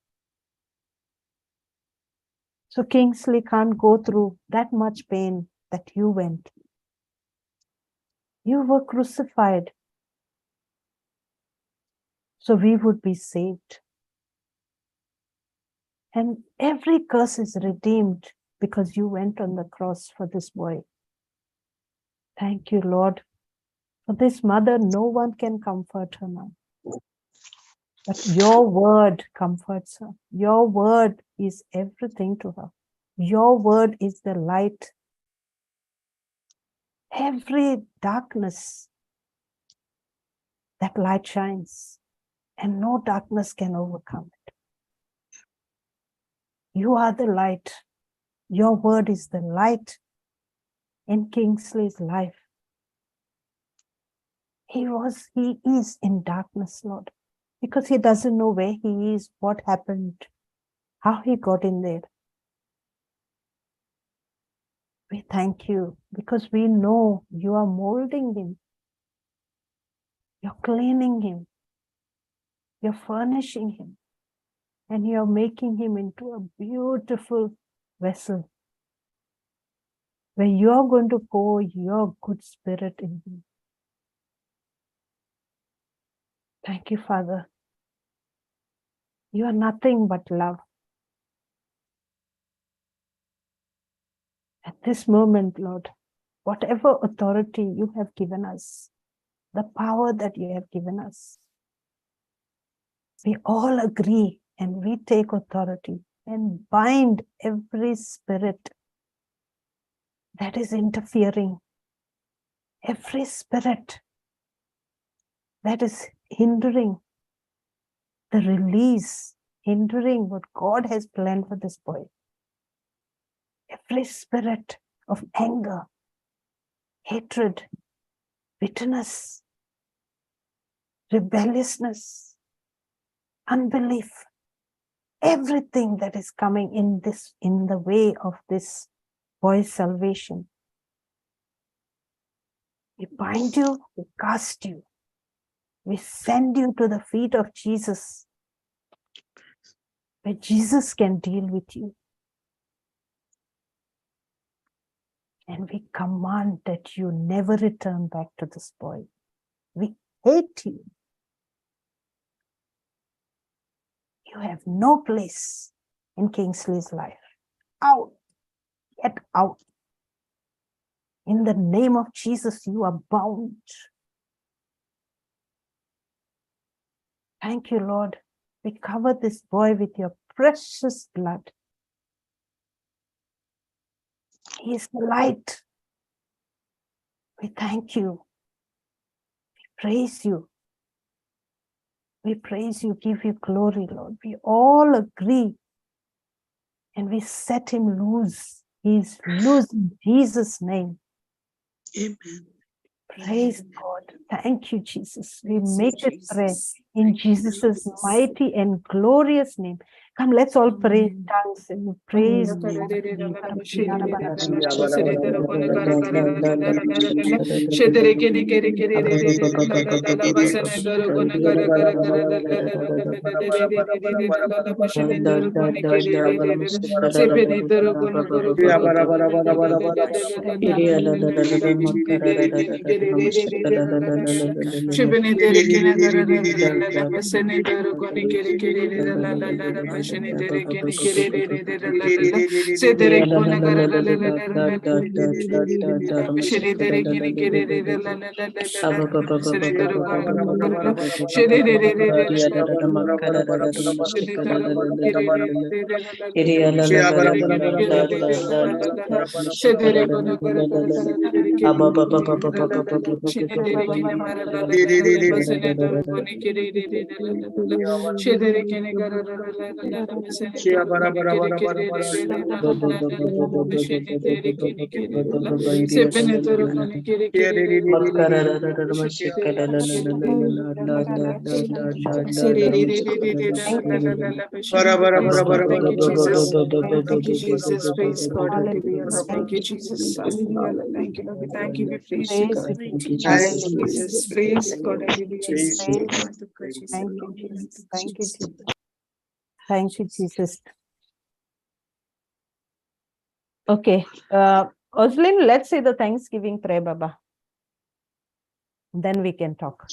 So Kingsley can't go through that much pain that you went. You were crucified, so we would be saved. And every curse is redeemed because you went on the cross for this boy. Thank you, Lord. For this mother, no one can comfort her now. But your word comforts her. Your word is everything to her. Your word is the light. Every darkness, that light shines, and no darkness can overcome it. You are the light. Your word is the light in Kingsley's life. He is in darkness, Lord, because he doesn't know where he is, what happened, how he got in there. We thank you because we know you are molding him. You're cleaning him. You're furnishing him. And you're making him into a beautiful vessel where you're going to pour your good spirit in him. Thank you, Father. You are nothing but love. At this moment, Lord, whatever authority you have given us, the power that you have given us, we all agree and we take authority and bind every spirit that is interfering, every spirit that is hindering the release, hindering what God has planned for this boy. Every spirit of anger, hatred, bitterness, rebelliousness, unbelief, everything that is coming in the way of this boy's salvation. We bind you, we cast you, we send you to the feet of Jesus, where Jesus can deal with you. And we command that you never return back to this boy. We hate you. You have no place in Kingsley's life. Out. Get out. In the name of Jesus, you are bound. Thank you, Lord. We cover this boy with your precious blood. He is the light. We thank you. We praise you. We praise you, give you glory, Lord. We all agree and we set him loose. He is loose in Jesus' name. Amen. Praise God. Thank you, Jesus. We make this prayer in Jesus' mighty and glorious name. Come, let's all pray in tongues and praise Thank you, Jesus. Praise God. Hallelujah. Thank you, Jesus. Hallelujah. Thank you, Lord. We thank you. We praise you, God. Praise Thank you, Jesus. Praise God. Hallelujah. Praise you. Thank you, Jesus. Thank you, Jesus. Thank you, Jesus. Okay. Oslin, let's say the Thanksgiving prayer, Baba. Then we can talk.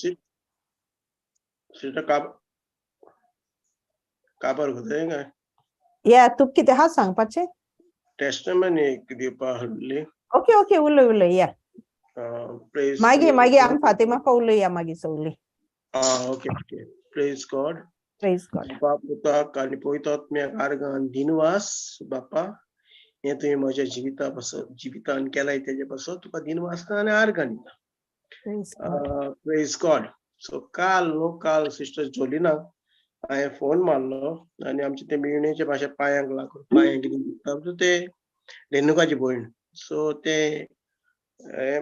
Sister काबर होते Yeah, तू किती हा सांग पाचे? testimony Dipa हल्ली Okay, उल्ले, yeah. praise मागे आम फातिमा का उल्ले या मागे सौली. okay, praise God. Praise God. बापा पुता कानी पवित्रात्म्या कारगान दिनवास बापा हे तुम्ही माझ्या जीवितान केलाय त्याच्यापासून तुका दिनवास आणि आर्गान praise God. So काल सिस्टर जोलिना हांवें फोन मारलो आनी आमचे ते मिळणेचे भाशा पांयांक लागून पांयांक कितें ते रेणुकाची भोयण सो ते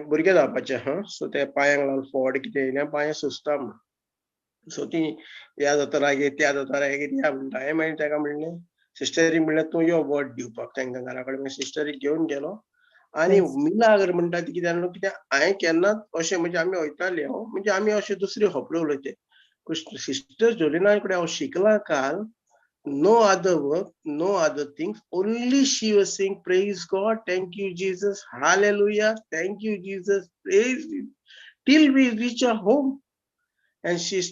भुरगे जावपाचे सो ते पांयांक लागून फोड कितें येयलें पांय सुचता म्हण सो ती ह्या दोतोरा गे त्या दोतोरा गे या म्हणटा हांवें मागीर ताका म्हणलें सिस्टरीक म्हणलें तूं यो वॉट दिवपाक तांकां घरा कडेन सिस्टरीक घेवन गेलो आनी मिलाग्र म्हणटा ती कितें जालें कित्याक हांवें केन्नाच अशें म्हणजे आमी वयताले म्हणजे आमी अशें दुसरे होपळे उलयते सिस्टर जोलिना कडेन हांव शिकलां काल no other work, no other things, only she was saying praise God, thank you Jesus, hallelujah, thank you Jesus, praise you, till we reach our home. And she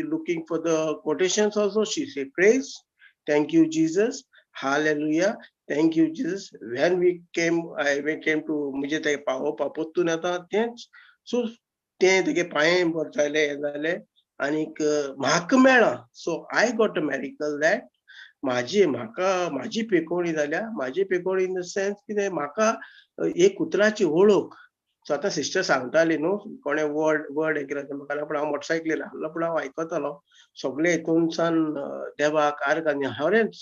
looking for the quotations also. She said praise, thank you Jesus, hallelujah, thank you Jesus. When we came to मुझे ते पाव पापोतून आता तेच सो ते तेगे पांय भरताले हे जाले आनीक म्हाका मेळ्ळा so I got a medical that माझी पेकोवणी जाल्या माझी पेकोवणी इन द सेन्स कितें म्हाका एक उतराची वळख सो आतां सिस्टर सांगताली न्हू कोणें वर्ड हे केला म्हाका लागून हांव मोटरसायकलीर आहलो पूण हांव आयकतालो सगळे हितूनसान देवाक आर्गान खरेंच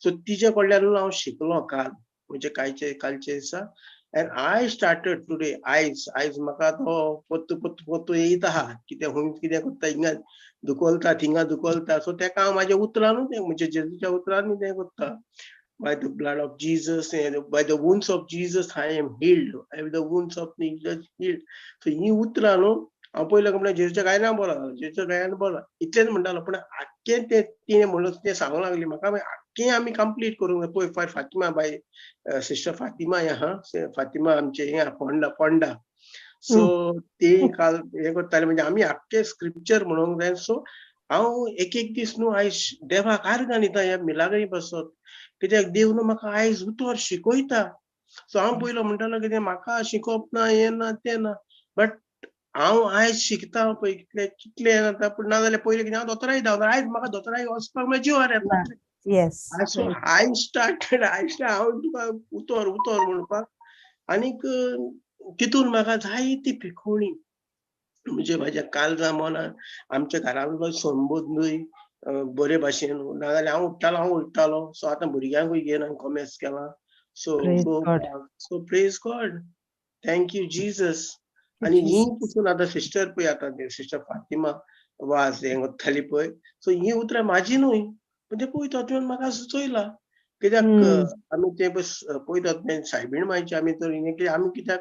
सो तिचे कडल्यान हांव शिकलो काल म्हणजे कालचे दिसा and I started today आयज म्हाका तो पोत्तू येयत आहा कितें हूंय कितें कोत्ता हिंगा दुखोलता थिंगा दुखोलता सो तेका हांव म्हाज्या उतरानूच म्हणजे जेजूच्या उतरांनी तें कोत्ता by the blood of Jesus and by the wounds of Jesus I am healed. By the wounds of Jesus healed. So ही उतरां न्हू हांव पयलें म्हणलें जेजूच्या गायनान बोला इतलेंच म्हणटालो पूण आख्खें तें तिणें म्हणलें तें सांगूंक लागली म्हाका आख्खें आमी कंप्लीट करूंक जाय पळय फातिमा बाय सिस्टर फातिमा फातिमा आमचे हिंगा फोंडा सो ती काल हें करताले म्हणजे आमी आख्खे स्क्रिप्चर म्हणूंक जाय सो हांव एक दीस न्हू आयज देवाक आर्गां दिता ह्या मिलाग्री बसत कित्याक देव न्हू म्हाका आयज उतर शिकयता सो हांव पयलो म्हणटालो कितें म्हाका शिकोवप ना हें ना तें ना बट हांव आयज शिकता पळय कितलें जाता पूण नाजाल्यार पयलीं कितें हांव दोतोराय धांवतालो आयज म्हाका दोतोराय वचपाक म्हळ्यार जिवार येता सो हांव तुका उतर म्हणपाक आनीक तितून म्हाका जायती पिकोवणी म्हणजे म्हाज्या काळजा मनान आमच्या घरा संबोधूय बरे भाशेन नाजाल्यार हांव उठतालो सो आतां भुरग्यांकूय घेवन हांवें कॉमेर्स केलां so praise God thank you Jesus आनी ही पसून आतां सिस्टर पळय आतां सिस्टर फातिमा वाज हें कोत्ताली पळय सो ही उतरां म्हाजी न्हूय पूण ते पवित्रात्म्यान म्हाका सुचयलां कित्याक आमी ते पवित्रात्म्यान सायबीण मायची आमी तर आमी कित्याक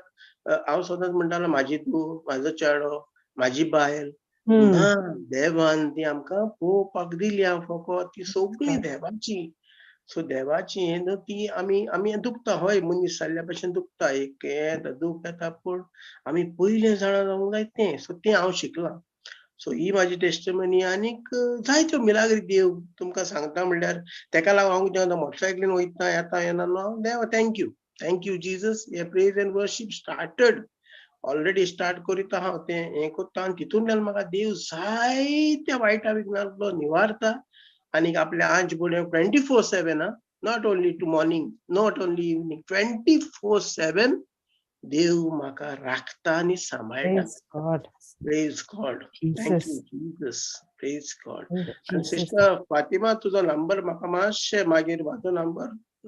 हांव सदांच म्हणटालो म्हाजी तूं म्हाजो चेडो म्हाजी बायल ना देवान ती आमकां पळोवपाक दिल्या फकत ती सगळी देवाची सो देवाची हें ती आमी दुखता हय मनीस जाल्ल्या भशेन दुखता एक दूख येता पूण आमी पयलें जाणा जावंक जाय तें सो तें हांव शिकलां सो ही माझी टेस्टमनी आनीक जायत्यो मिलाग्री देव तुमकां सांगता म्हणल्यार तेका लागून हांव जेन्ना मोटरसायकलीन वयता येता येना न्हू देवा थँक्यू जीसस हे praise and worship started already start करीत हांव तें हें करता आनी तितूंतल्यान म्हाका देव जायत्या वायटा विघ्नांतलो निवारता आनीक आपल्या आंच बुड्यो 24/7 not only to morning not only evening 24/7 देव म्हाका राखता आनी सांबाळटा. Praise God. Thank you, Jesus. Praise God. And Sister Fatima, तुझो नंबर म्हाका मातशे मागीर म्हाजो नंबर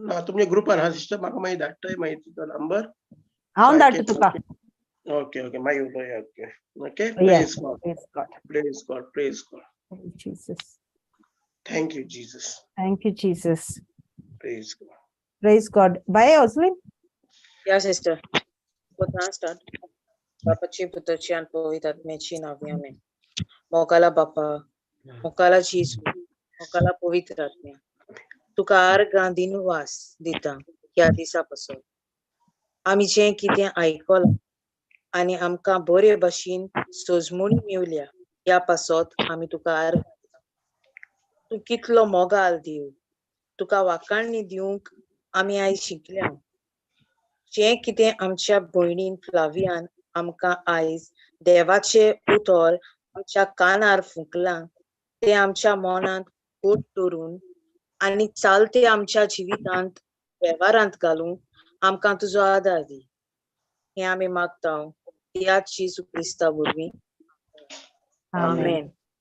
ना तुमच्या ग्रुपार हा सिस्टर म्हाका मागीर धाडटाय मागीर तुजो नंबर हांव धाडटा तुका. ओके मागीर उलोवया. Okay Praise God. Praise God. Praise God. Jesus. Thank you, Jesus. Thank you, Jesus. Praise God. Praise God. Bye, Oslin. Yeah, sister. Put on start. Bapaची पुत्राची आणि पवित्र आत्म्याची नावे आमेन. मोकाला बापा, मोकाला जेजू, मोकाला पवित्र आत्म्या. तुका गांधीन वास दिता ह्या दिसा पासून. आमी जे कितें आयकलां आनी आमकां बरे भाशेन सोजमून मेवल्या ह्या पासत आमी तुका तू कितलो मोगाल दिव. तुका वाखाणणी दिवंक आमी आयज शिकल्या. जे कितें आमच्या भयणीन फ्लावियान आमकां आयज देवाचे उतर आमच्या कानार फुंकलां ते आमच्या मनांत घोट दवरून आनी चालते आमच्या जिवितांत वेव्हारांत घालूंक आमकां तुजो आदार दी. हे आमी मागता त्याच जेजू क्रिस्ता वरवीं. आमेन.